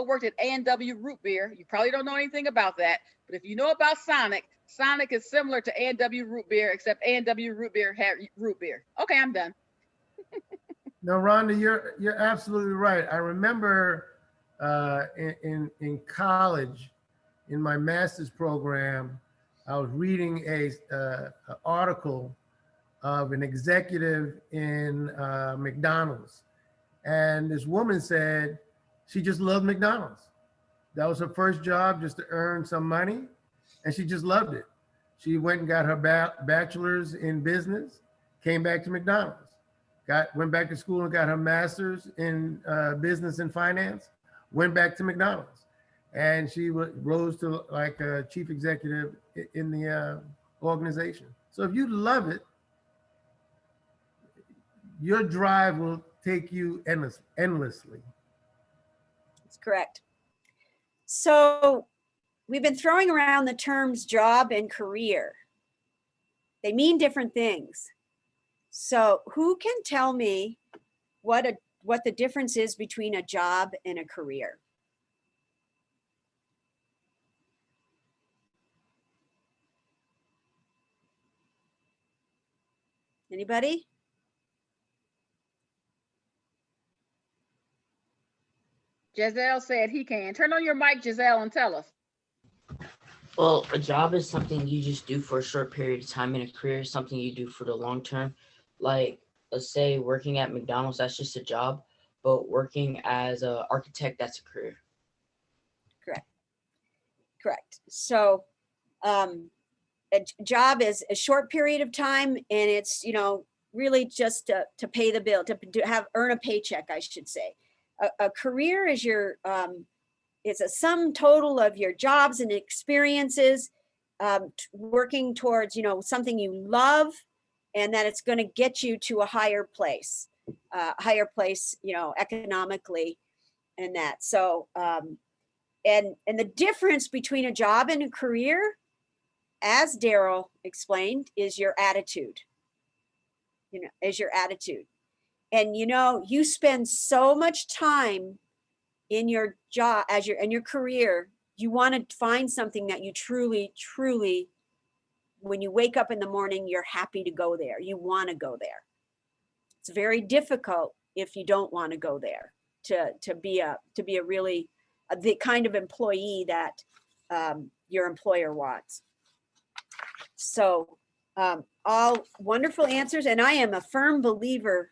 S2: worked at A&W Root Beer. You probably don't know anything about that, but if you know about Sonic, Sonic is similar to A&W Root Beer, except A&W Root Beer had root beer. Okay, I'm done.
S1: No, Rhonda, you're absolutely right. I remember in college, in my master's program, I was reading a article of an executive in McDonald's, and this woman said she just loved McDonald's. That was her first job, just to earn some money, and she just loved it. She went and got her bachelor's in business, came back to McDonald's. Went back to school and got her master's in business and finance, went back to McDonald's. And she rose to like a chief executive in the organization. So if you love it, your drive will take you endlessly.
S3: That's correct. So we've been throwing around the terms job and career. They mean different things. So who can tell me what the difference is between a job and a career? Anybody?
S2: Giselle said he can. Turn on your mic, Giselle, and tell us.
S4: Well, a job is something you just do for a short period of time, and a career is something you do for the long term. Like, let's say working at McDonald's, that's just a job, but working as an architect, that's a career.
S3: Correct. So a job is a short period of time, and it's, really just to pay the bill, to earn a paycheck, I should say. A career is it's a sum total of your jobs and experiences, working towards, something you love, and that it's going to get you to a higher place, economically, and that. So, and the difference between a job and a career, as Daryl explained, is your attitude. And you spend so much time in your job in your career. You want to find something that you truly, when you wake up in the morning, you're happy to go there. You want to go there. It's very difficult if you don't want to go there to be a really the kind of employee that your employer wants. So all wonderful answers, and I am a firm believer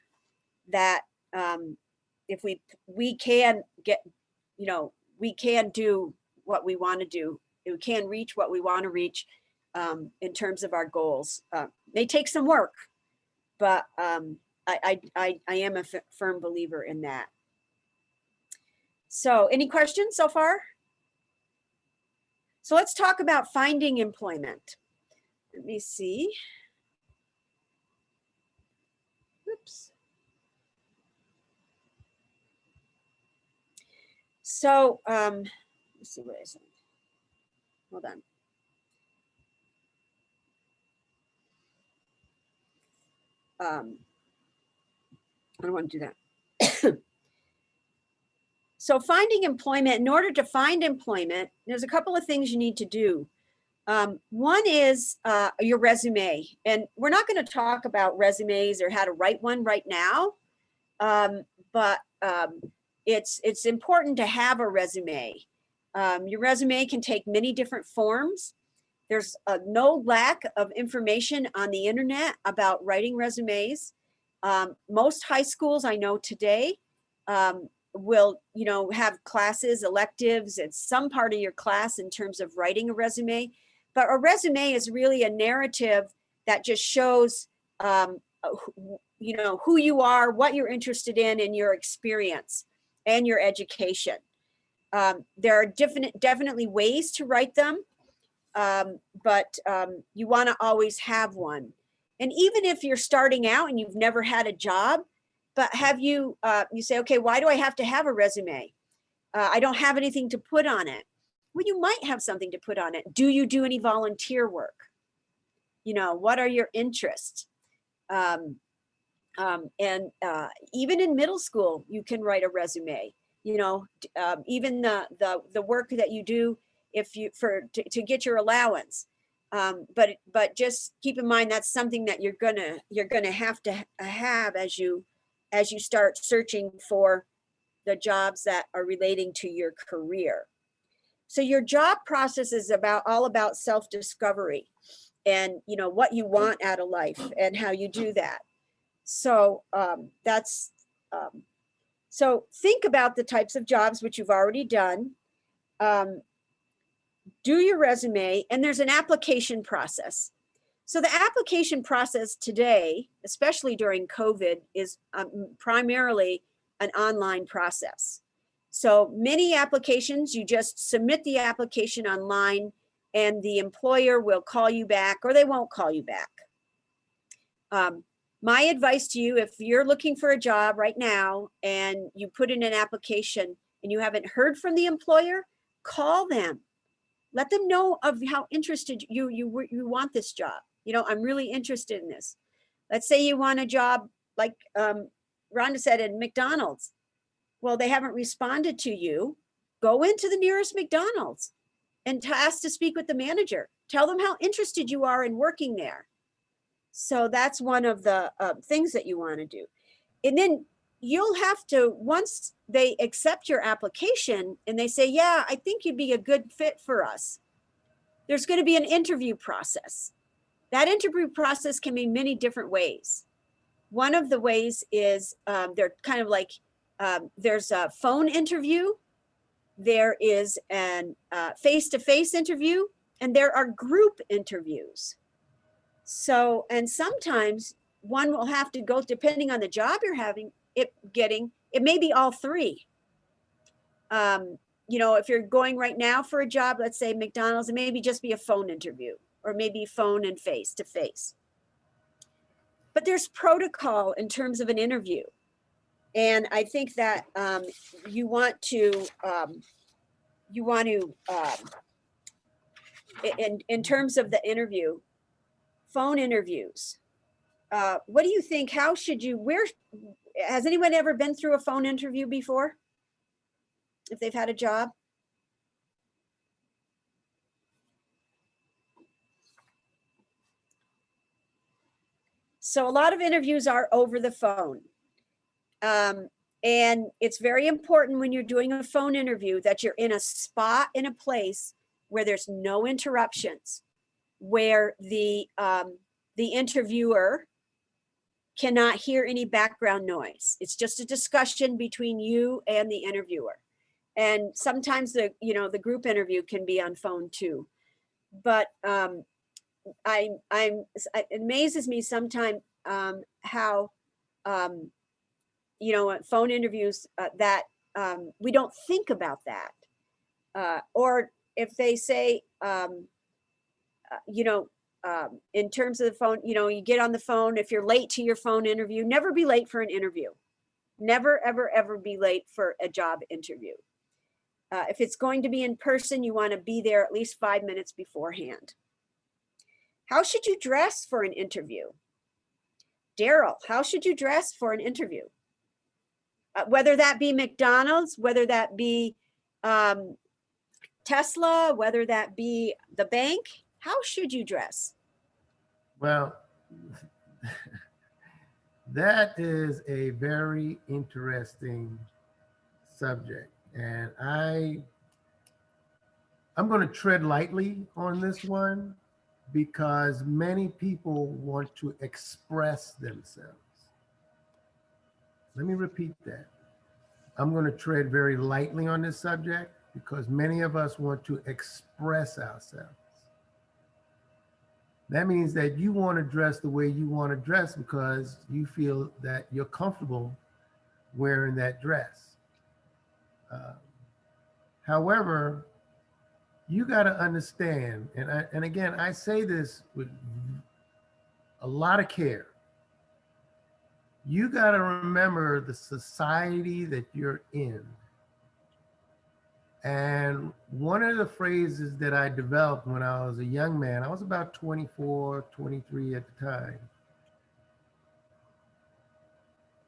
S3: that if we can get, we can do what we want to do. We can reach what we want to reach in terms of our goals. They take some work, but I am a firm believer in that. So any questions so far? So let's talk about finding employment. Let me see. Oops. So let's see what I said. Hold on. I don't want to do that. So finding employment, in order to find employment, there's a couple of things you need to do. One is your resume, and we're not going to talk about resumes or how to write one right now, but it's important to have a resume. Your resume can take many different forms. There's no lack of information on the internet about writing resumes. Most high schools I know today will, have classes, electives, it's some part of your class in terms of writing a resume. But a resume is really a narrative that just shows, who you are, what you're interested in, and your experience and your education. There are definitely ways to write them, but you want to always have one. And even if you're starting out and you've never had a job, but have you say, okay, why do I have to have a resume? I don't have anything to put on it. Well, you might have something to put on it. Do you do any volunteer work? What are your interests? And even in middle school, you can write a resume. You know, even the work that you do if you to get your allowance. But just keep in mind that's something that you're gonna have to have as you start searching for the jobs that are relating to your career. So your job process is all about self-discovery and what you want out of life and how you do that. So so think about the types of jobs which you've already done. Do your resume, and there's an application process. So the application process today, especially during COVID, is primarily an online process. So many applications, you just submit the application online and the employer will call you back or they won't call you back. My advice to you, if you're looking for a job right now and you put in an application and you haven't heard from the employer, call them. Let them know of how interested you want this job. I'm really interested in this. Let's say you want a job like Rhonda said in McDonald's. Well, they haven't responded to you. Go into the nearest McDonald's and ask to speak with the manager. Tell them how interested you are in working there. So that's one of the things that you want to do. And then you'll have to, once they accept your application and they say, yeah, I think you'd be a good fit for us, there's going to be an interview process. That interview process can be many different ways. One of the ways is they're kind of like, there's a phone interview, there is an face-to-face interview, and there are group interviews. So, and sometimes one will have to go, depending on the job you're getting, it may be all three. If you're going right now for a job, let's say McDonald's, it maybe just be a phone interview or maybe phone and face to face. But there's protocol in terms of an interview. And I think that you want to in terms of the interview, phone interviews, what do you think? How should you, has anyone ever been through a phone interview before? If they've had a job? So a lot of interviews are over the phone. And it's very important when you're doing a phone interview that you're in a spot, in a place where there's no interruptions, where the interviewer cannot hear any background noise. It's just a discussion between you and the interviewer. And sometimes the group interview can be on phone too. But it amazes me sometimes how phone interviews that we don't think about that. Or if they say, in terms of the phone, you get on the phone, if you're late to your phone interview, never be late for an interview. Never, ever, ever be late for a job interview. If it's going to be in person, you want to be there at least 5 minutes beforehand. How should you dress for an interview? Daryl, how should you dress for an interview? Whether that be McDonald's, whether that be Tesla, whether that be the bank, how should you dress?
S1: Well, that is a very interesting subject. And I'm going to tread lightly on this one because many people want to express themselves. Let me repeat that. I'm going to tread very lightly on this subject because many of us want to express ourselves. That means that you want to dress the way you want to dress because you feel that you're comfortable wearing that dress. However, you got to understand, and again, I say this with a lot of care. You got to remember the society that you're in. And one of the phrases that I developed when I was a young man, I was about 24, 23 at the time.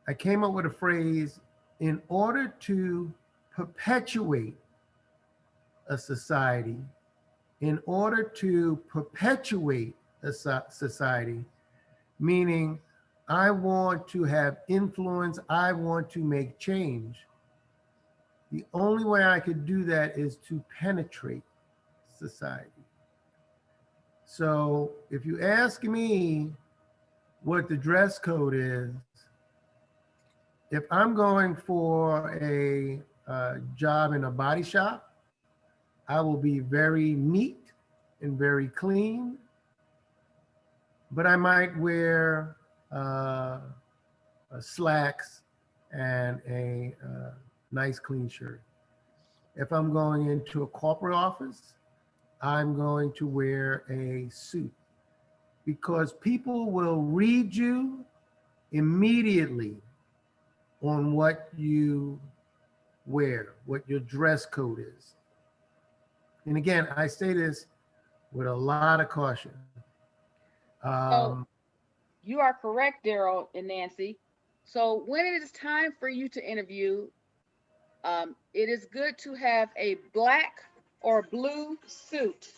S1: I came up with a phrase: in order to perpetuate a society, in order to perpetuate a society, meaning I want to have influence, I want to make change. The only way I could do that is to penetrate society. So if you ask me what the dress code is, if I'm going for a job in a body shop, I will be very neat and very clean, but I might wear slacks and a nice clean shirt. If I'm going into a corporate office, I'm going to wear a suit, because people will read you immediately on what you wear, what your dress code is. And again, I say this with a lot of caution.
S2: So you are correct, Daryl and Nancy. So when it is time for you to interview, it is good to have a black or blue suit,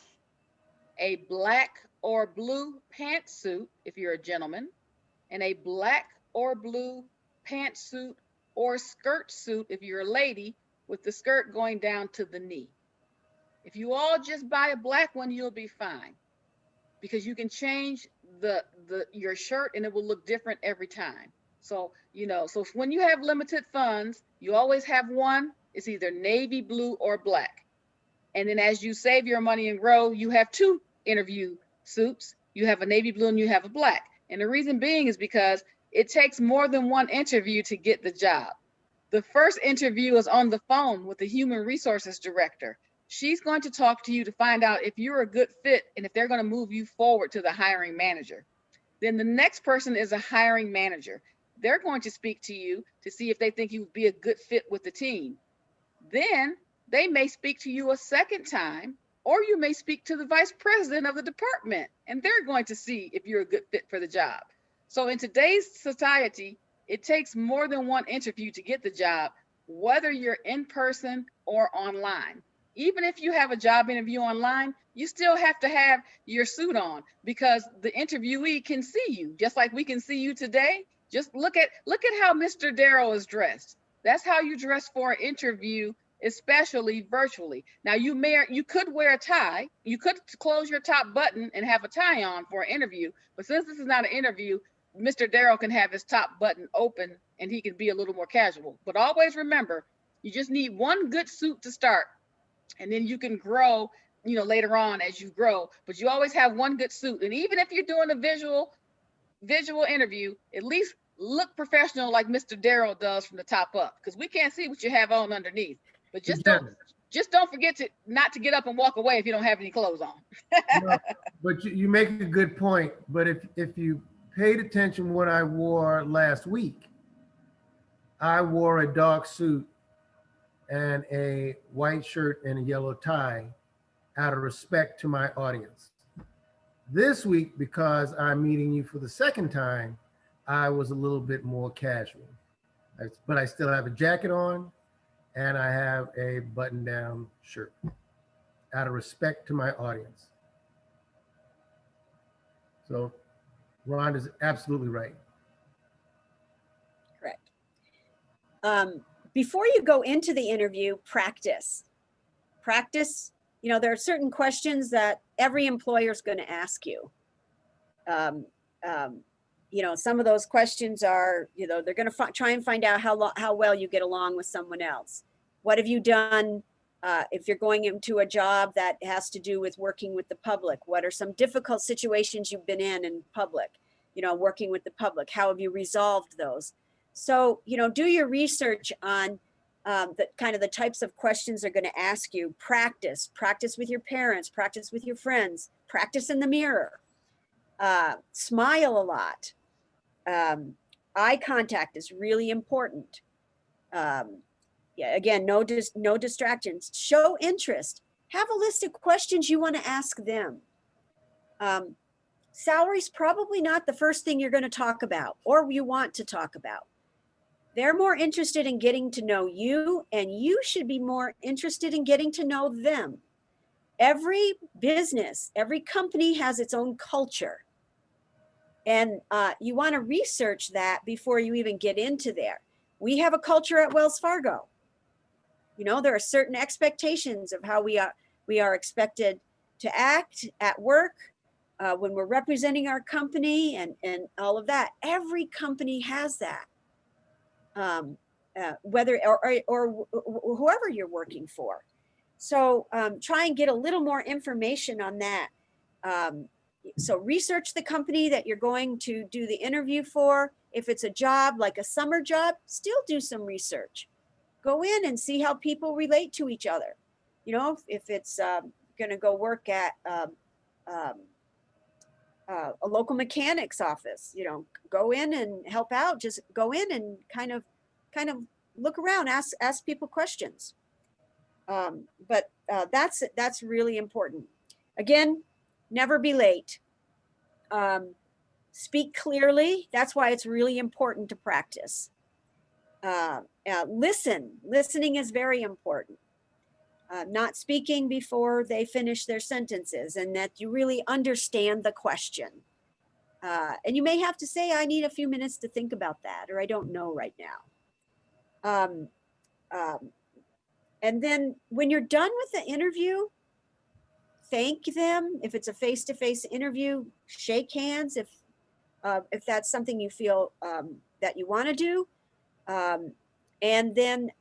S2: a black or blue pantsuit if you're a gentleman, and a black or blue pantsuit or skirt suit if you're a lady, with the skirt going down to the knee. If you all just buy a black one, you'll be fine, because you can change the your shirt and it will look different every time. So, so when you have limited funds, you always have one. It's either navy blue or black. And then as you save your money and grow, you have two interview suits. You have a navy blue and you have a black. And the reason being is because it takes more than one interview to get the job. The first interview is on the phone with the human resources director. She's going to talk to you to find out if you're a good fit and if they're going to move you forward to the hiring manager. Then the next person is a hiring manager. They're going to speak to you to see if they think you would be a good fit with the team. Then they may speak to you a second time, or you may speak to the vice president of the department, and they're going to see if you're a good fit for the job. So in today's society, it takes more than one interview to get the job, whether you're in person or online. Even if you have a job interview online, you still have to have your suit on, because the interviewee can see you just like we can see you today. Just look at how Mr. Darrow is dressed. That's how you dress for an interview, especially virtually. Now you could wear a tie, you could close your top button and have a tie on for an interview, but since this is not an interview, Mr. Darrow can have his top button open and he can be a little more casual. But always remember, you just need one good suit to start, and then you can grow, later on as you grow. But you always have one good suit. And even if you're doing a visual interview, at least look professional like Mr. Darrow does from the top up, because we can't see what you have on underneath. But just don't forget not to get up and walk away if you don't have any clothes on.
S1: No, but you make a good point. But if you paid attention what I wore last week, I wore a dark suit and a white shirt and a yellow tie out of respect to my audience. This week, because I'm meeting you for the second time, I was a little bit more casual. But I still have a jacket on and I have a button-down shirt out of respect to my audience. So Ron is absolutely right.
S3: Correct. Before you go into the interview, practice. There are certain questions that every employer is going to ask you. Some of those questions are, they're going to try and find out how well you get along with someone else. What have you done if you're going into a job that has to do with working with the public? What are some difficult situations you've been in public, working with the public? How have you resolved those? So, do your research on the types of questions they're going to ask you. Practice with your parents, practice with your friends, practice in the mirror. Smile a lot. Eye contact is really important. Again, no distractions. Show interest. Have a list of questions you want to ask them. Salary's probably not the first thing you're going to talk about or you want to talk about. They're more interested in getting to know you, and you should be more interested in getting to know them. Every business, every company has its own culture. And you want to research that before you even get into there. We have a culture at Wells Fargo. You know, there are certain expectations of how we are expected to act at work when we're representing our company and all of that. Every company has that. Whether or whoever you're working for. So try and get a little more information on that. So research the company that you're going to do the interview for. If it's a job, like a summer job, still do some research. Go in and see how people relate to each other. You know, if it's going to go work at a local mechanic's office, you know, go in and help out. Just go in and kind of look around, ask people questions. But that's really important. Again, never be late. Speak clearly. That's why it's really important to practice. Listening is very important. Not speaking before they finish their sentences, and that you really understand the question. And you may have to say, I need a few minutes to think about that, or I don't know right now. And then when you're done with the interview, thank them. If it's a face-to-face interview, shake hands if that's something you feel that you want to do. And then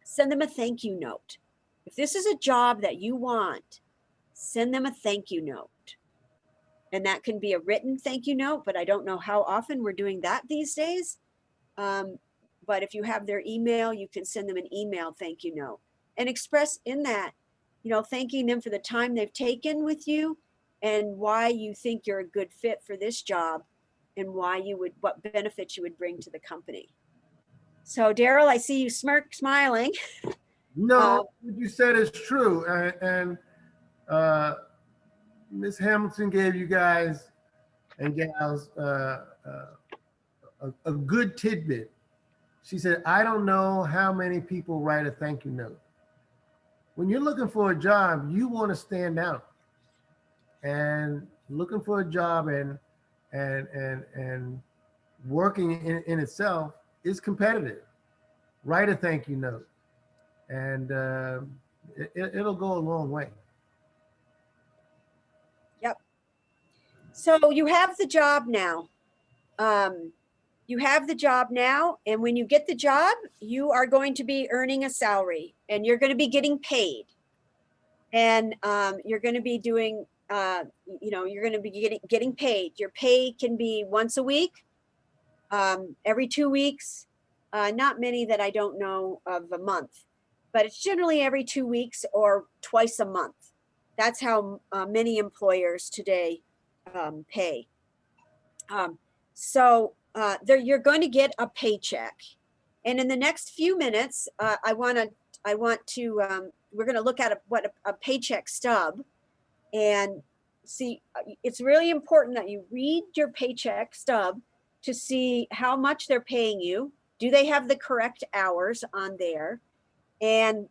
S3: send them a thank you note. If this is a job that you want, send them a thank you note. And that can be a written thank you note, but I don't know how often we're doing that these days. But if you have their email, you can send them an email thank you note and express in that, you know, thanking them for the time they've taken with you and why you think you're a good fit for this job and what benefits you would bring to the company. So Daryl, I see you smiling.
S1: No, what you said is true. And Ms. Hamilton gave you guys and gals a good tidbit. She said, I don't know how many people write a thank you note. When you're looking for a job, you want to stand out. And looking for a job and working in itself is competitive. Write a thank you note, and it'll go a long way.
S3: Yep. So you have the job now. You have the job now, and when you get the job, you are going to be earning a salary, and you're going to be getting paid, and you're going to be doing, you're going to be getting paid. Your pay can be once a week, every 2 weeks, not many that I don't know of a month, but it's generally every 2 weeks or twice a month. That's how many employers today pay. So you're going to get a paycheck, and in the next few minutes, we're going to look at what a paycheck stub, and see. It's really important that you read your paycheck stub to see how much they're paying you. Do they have the correct hours on there? And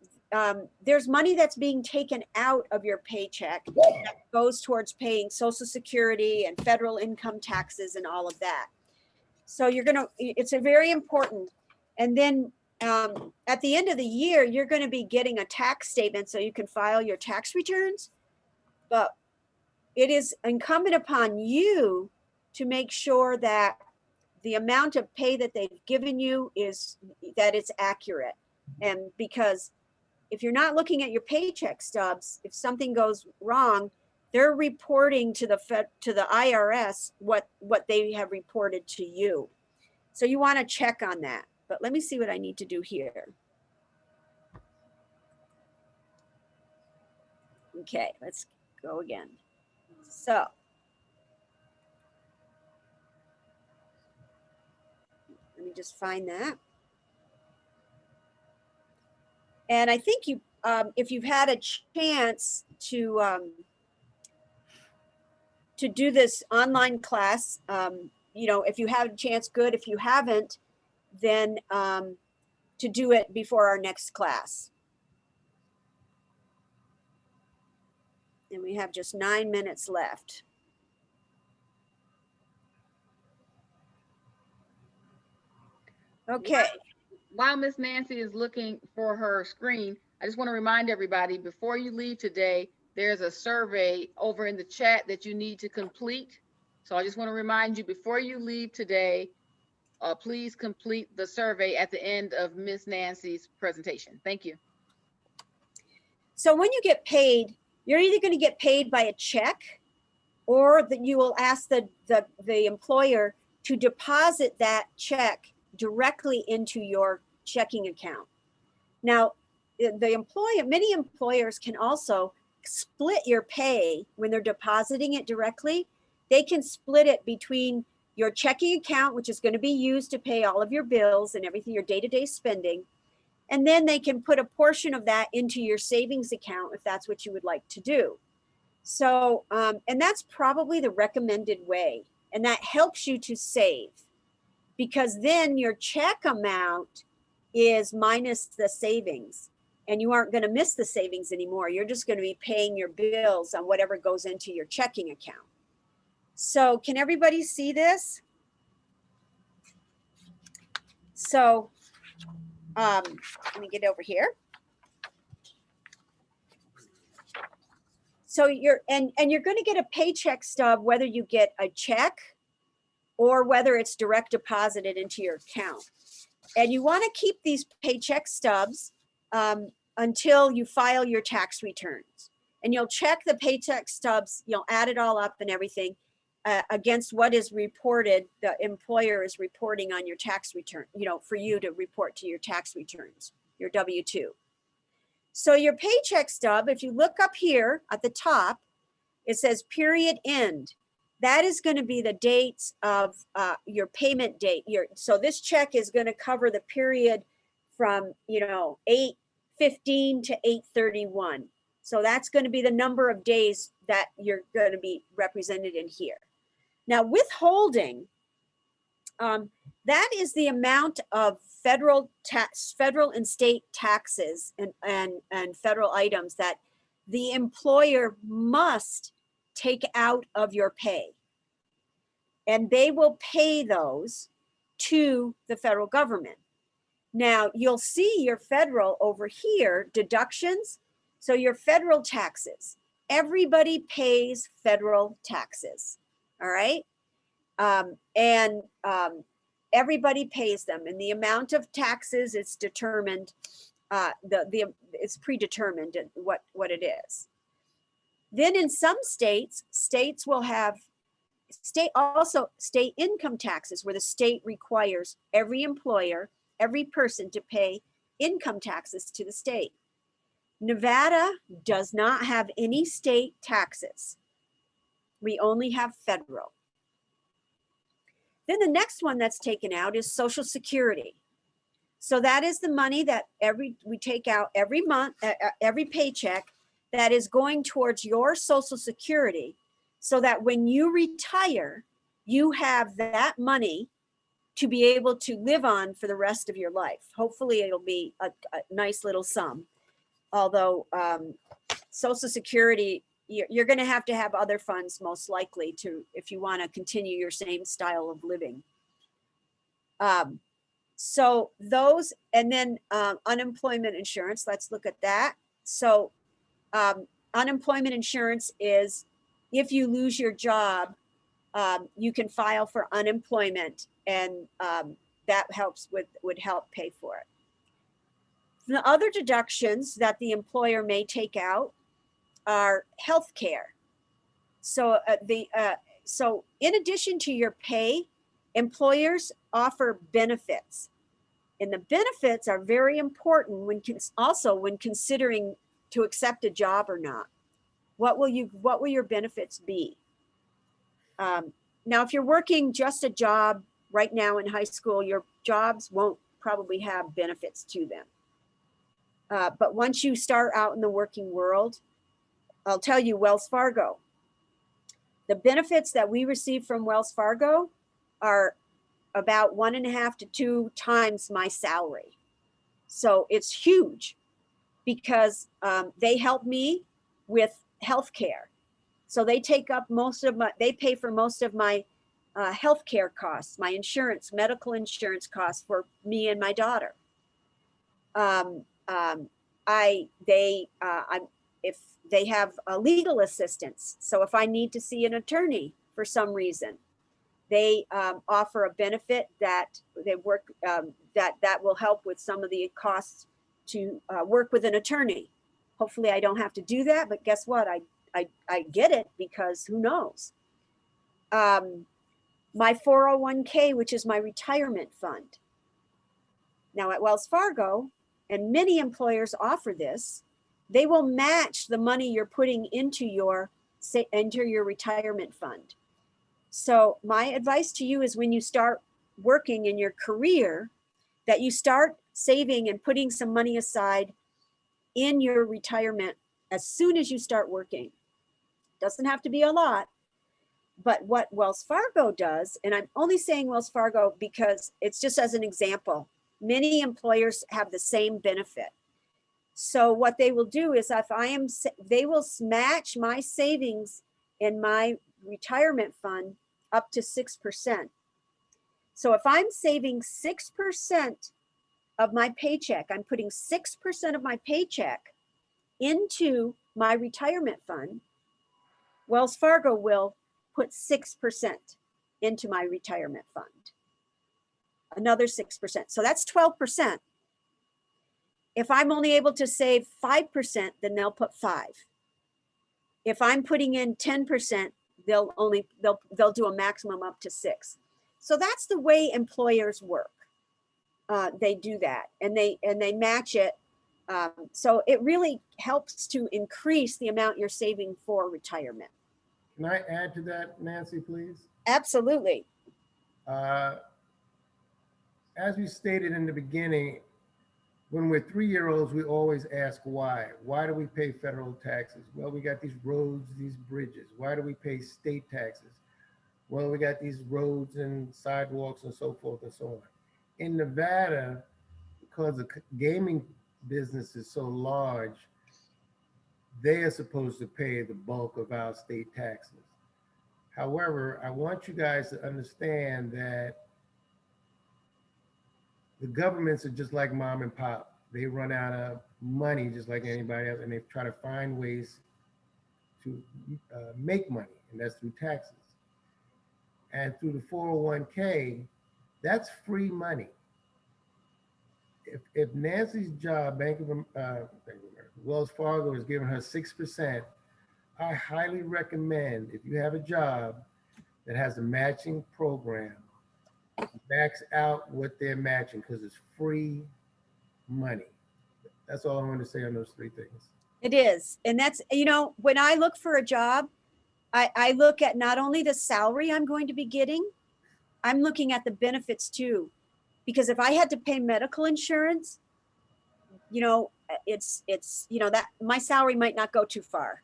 S3: there's money that's being taken out of your paycheck that goes towards paying Social Security and federal income taxes and all of that. So it's a very important. And then at the end of the year, you're going to be getting a tax statement so you can file your tax returns. But it is incumbent upon you to make sure that the amount of pay that they've given you that it's accurate. And because if you're not looking at your paycheck stubs, if something goes wrong, they're reporting to the IRS what they have reported to you. So you want to check on that. But let me see what I need to do here. Okay, let's go again. So let me just find that. And I think if you've had a chance to do this online class, if you have a chance, good. If you haven't, then to do it before our next class. And we have just 9 minutes left. Okay.
S2: While Miss Nancy is looking for her screen, I just want to remind everybody, before you leave today, there's a survey over in the chat that you need to complete. So I just want to remind you, before you leave today, please complete the survey at the end of Miss Nancy's presentation. Thank you.
S3: So when you get paid, you're either going to get paid by a check, or that you will ask the employer to deposit that check directly into your checking account. Now, many employers can also split your pay when they're depositing it directly. They can split it between your checking account, which is going to be used to pay all of your bills and everything, your day-to-day spending. And then they can put a portion of that into your savings account if that's what you would like to do. So, and that's probably the recommended way. And that helps you to save, because then your check amount is minus the savings, and you aren't going to miss the savings anymore. You're just going to be paying your bills on whatever goes into your checking account. So can everybody see this? So let me get over here. So you're going to get a paycheck stub, whether you get a check or whether it's direct deposited into your account. And you want to keep these paycheck stubs until you file your tax returns. And you'll check the paycheck stubs, you'll add it all up and everything against what is reported, the employer is reporting on your tax return, for you to report to your tax returns, your W-2. So your paycheck stub, if you look up here at the top, it says period end. That is going to be the dates of your payment date. So this check is going to cover the period from 8/15 to 8/31. So that's going to be the number of days that you're going to be represented in here. Now withholding, that is the amount of federal and state taxes and federal items that the employer must take out of your pay. And they will pay those to the federal government. Now you'll see your federal over here, deductions. So your federal taxes, everybody pays federal taxes, all right? Everybody pays them, and the amount of taxes is determined, it's predetermined what it is. Then in some states will have state income taxes, where the state requires every employer, every person to pay income taxes to the state. Nevada does not have any state taxes. We only have federal. Then the next one that's taken out is Social Security. So that is the money that we take out every month, every paycheck, that is going towards your Social Security, so that when you retire, you have that money to be able to live on for the rest of your life. Hopefully it'll be a nice little sum. Although Social Security, you're going to have other funds most likely if you want to continue your same style of living. So those, and then unemployment insurance, let's look at that. So unemployment insurance is, if you lose your job, you can file for unemployment, and that would help pay for it. The other deductions that the employer may take out are health care. So so in addition to your pay, employers offer benefits, and the benefits are very important when considering to accept a job or not. What will your benefits be? Now, if you're working just a job right now in high school, your jobs won't probably have benefits to them. But once you start out in the working world, I'll tell you, Wells Fargo, the benefits that we receive from Wells Fargo are about 1.5 to 2 times my salary. So it's huge because they help me with healthcare. So they take up they pay for most of my healthcare costs, my insurance, medical insurance costs for me and my daughter. If they have a legal assistance, so if I need to see an attorney for some reason, they offer a benefit that they work that will help with some of the costs to work with an attorney. Hopefully, I don't have to do that, but guess what? I get it because who knows? My 401k, which is my retirement fund. Now at Wells Fargo, and many employers offer this, they will match the money you're putting into your retirement fund. So my advice to you is when you start working in your career, that you start saving and putting some money aside in your retirement as soon as you start working. Doesn't have to be a lot, but what Wells Fargo does, and I'm only saying Wells Fargo because it's just as an example, many employers have the same benefit. So what they will do is they will match my savings in my retirement fund up to 6%. So if I'm saving 6% of my paycheck, I'm putting 6% of my paycheck into my retirement fund, Wells Fargo will put 6% into my retirement fund. Another 6%. So that's 12%. If I'm only able to save 5%, then they'll put 5. If I'm putting in 10%, they'll do a maximum up to 6. So that's the way employers work. They do that, and they match it. So it really helps to increase the amount you're saving for retirement.
S1: Can I add to that, Nancy, please?
S3: Absolutely.
S1: As we stated in the beginning, when we're 3-year-olds, we always ask why. Why do we pay federal taxes? Well, we got these roads, these bridges. Why do we pay state taxes? Well, we got these roads and sidewalks and so forth and so on. In Nevada, because the gaming business is so large, they are supposed to pay the bulk of our state taxes. However, I want you guys to understand that the governments are just like mom and pop. They run out of money just like anybody else, and they try to find ways to make money, and that's through taxes. And through the 401k, that's free money. If Nancy's job, Wells Fargo is giving her 6%, I highly recommend, if you have a job that has a matching program, max out what they're matching because it's free money. That's all I want to say on those 3 things.
S3: It is. And that's, when I look for a job, I look at not only the salary I'm going to be getting, I'm looking at the benefits too. Because if I had to pay medical insurance, it's that my salary might not go too far.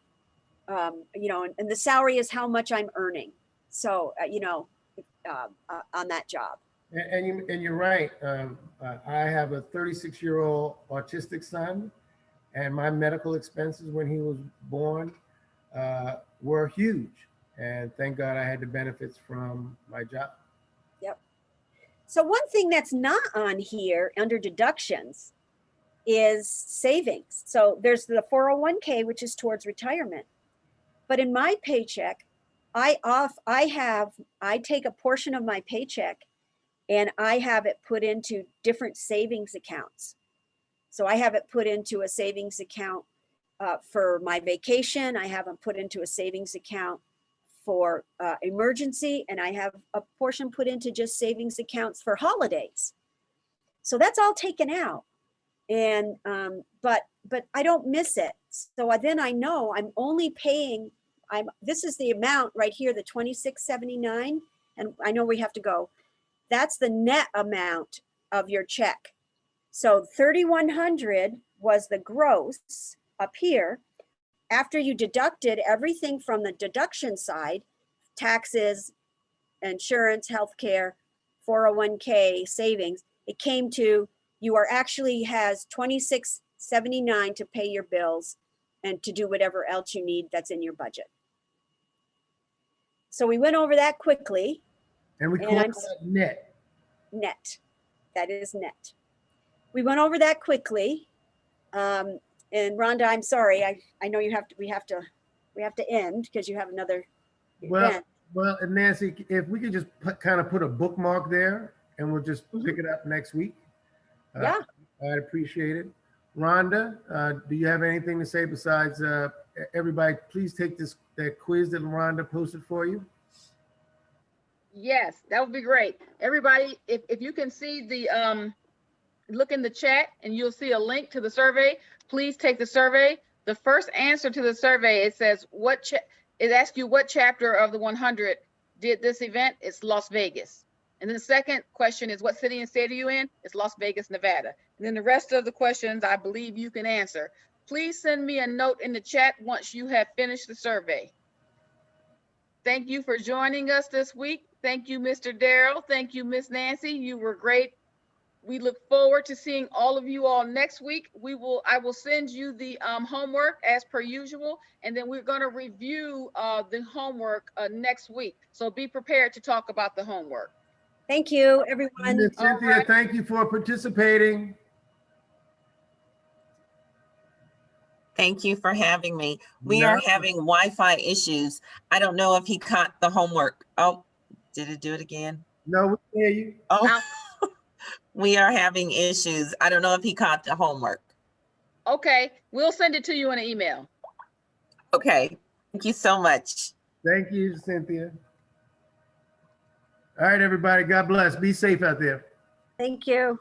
S3: And the salary is how much I'm earning. So, on that job.
S1: And you're right. I have a 36-year-old autistic son, and my medical expenses when he was born were huge. And thank God I had the benefits from my job.
S3: Yep. So one thing that's not on here under deductions is savings. So there's the 401k, which is towards retirement. But in my paycheck, I take a portion of my paycheck and I have it put into different savings accounts. So I have it put into a savings account for my vacation. I have them put into a savings account for emergency, and I have a portion put into just savings accounts for holidays. So that's all taken out. And but I don't miss it. So then I know I'm only paying. This is the amount right here, the $26.79, and I know we have to go. That's the net amount of your check. So $3,100 was the gross up here. After you deducted everything from the deduction side, taxes insurance, healthcare, 401k savings, it came to you are actually has $26.79 to pay your bills and to do whatever else you need that's in your budget. So we went over that quickly.
S1: And we
S3: And
S1: call
S3: I'm
S1: that net.
S3: net. That is net. We went over that quickly. And Rhonda, I'm sorry. I know we have to end because you have another
S1: Well,
S3: event.
S1: well, and Nancy, if we could just kind of put a bookmark there and we'll just
S3: Mhm.
S1: pick it up next week.
S3: Yeah.
S1: I'd appreciate it. Rhonda, do you have anything to say besides everybody, please take that quiz that Rhonda posted for you?
S2: Yes, that would be great. Everybody, if you can see the, look in the chat and you'll see a link to the survey. Please take the survey. The first answer to the survey, it says, it asks you what chapter of the 100 did this event? It's Las Vegas. And then the second question is, what city and state are you in? It's Las Vegas, Nevada. And then the rest of the questions, I believe you can answer. Please send me a note in the chat once you have finished the survey. Thank you for joining us this week. Thank you, Mr. Darrell. Thank you, Miss Nancy. You were great. We look forward to seeing all of you all next week. I will send you the homework as per usual, and then we're going to review the homework next week. So be prepared to talk about the homework.
S3: Thank you, everyone.
S1: Miss Cynthia,
S2: right.
S1: thank you for participating.
S7: Thank you for having me. We are having Wi-Fi issues. I don't know if he caught the homework. Oh, did it do it again?
S1: No, we hear you.
S7: Oh, we are having issues. I don't know if he caught the homework.
S2: Okay, we'll send it to you in an email.
S7: Okay, thank you so much.
S1: Thank you, Cynthia. All right, everybody. God bless. Be safe out there.
S3: Thank you.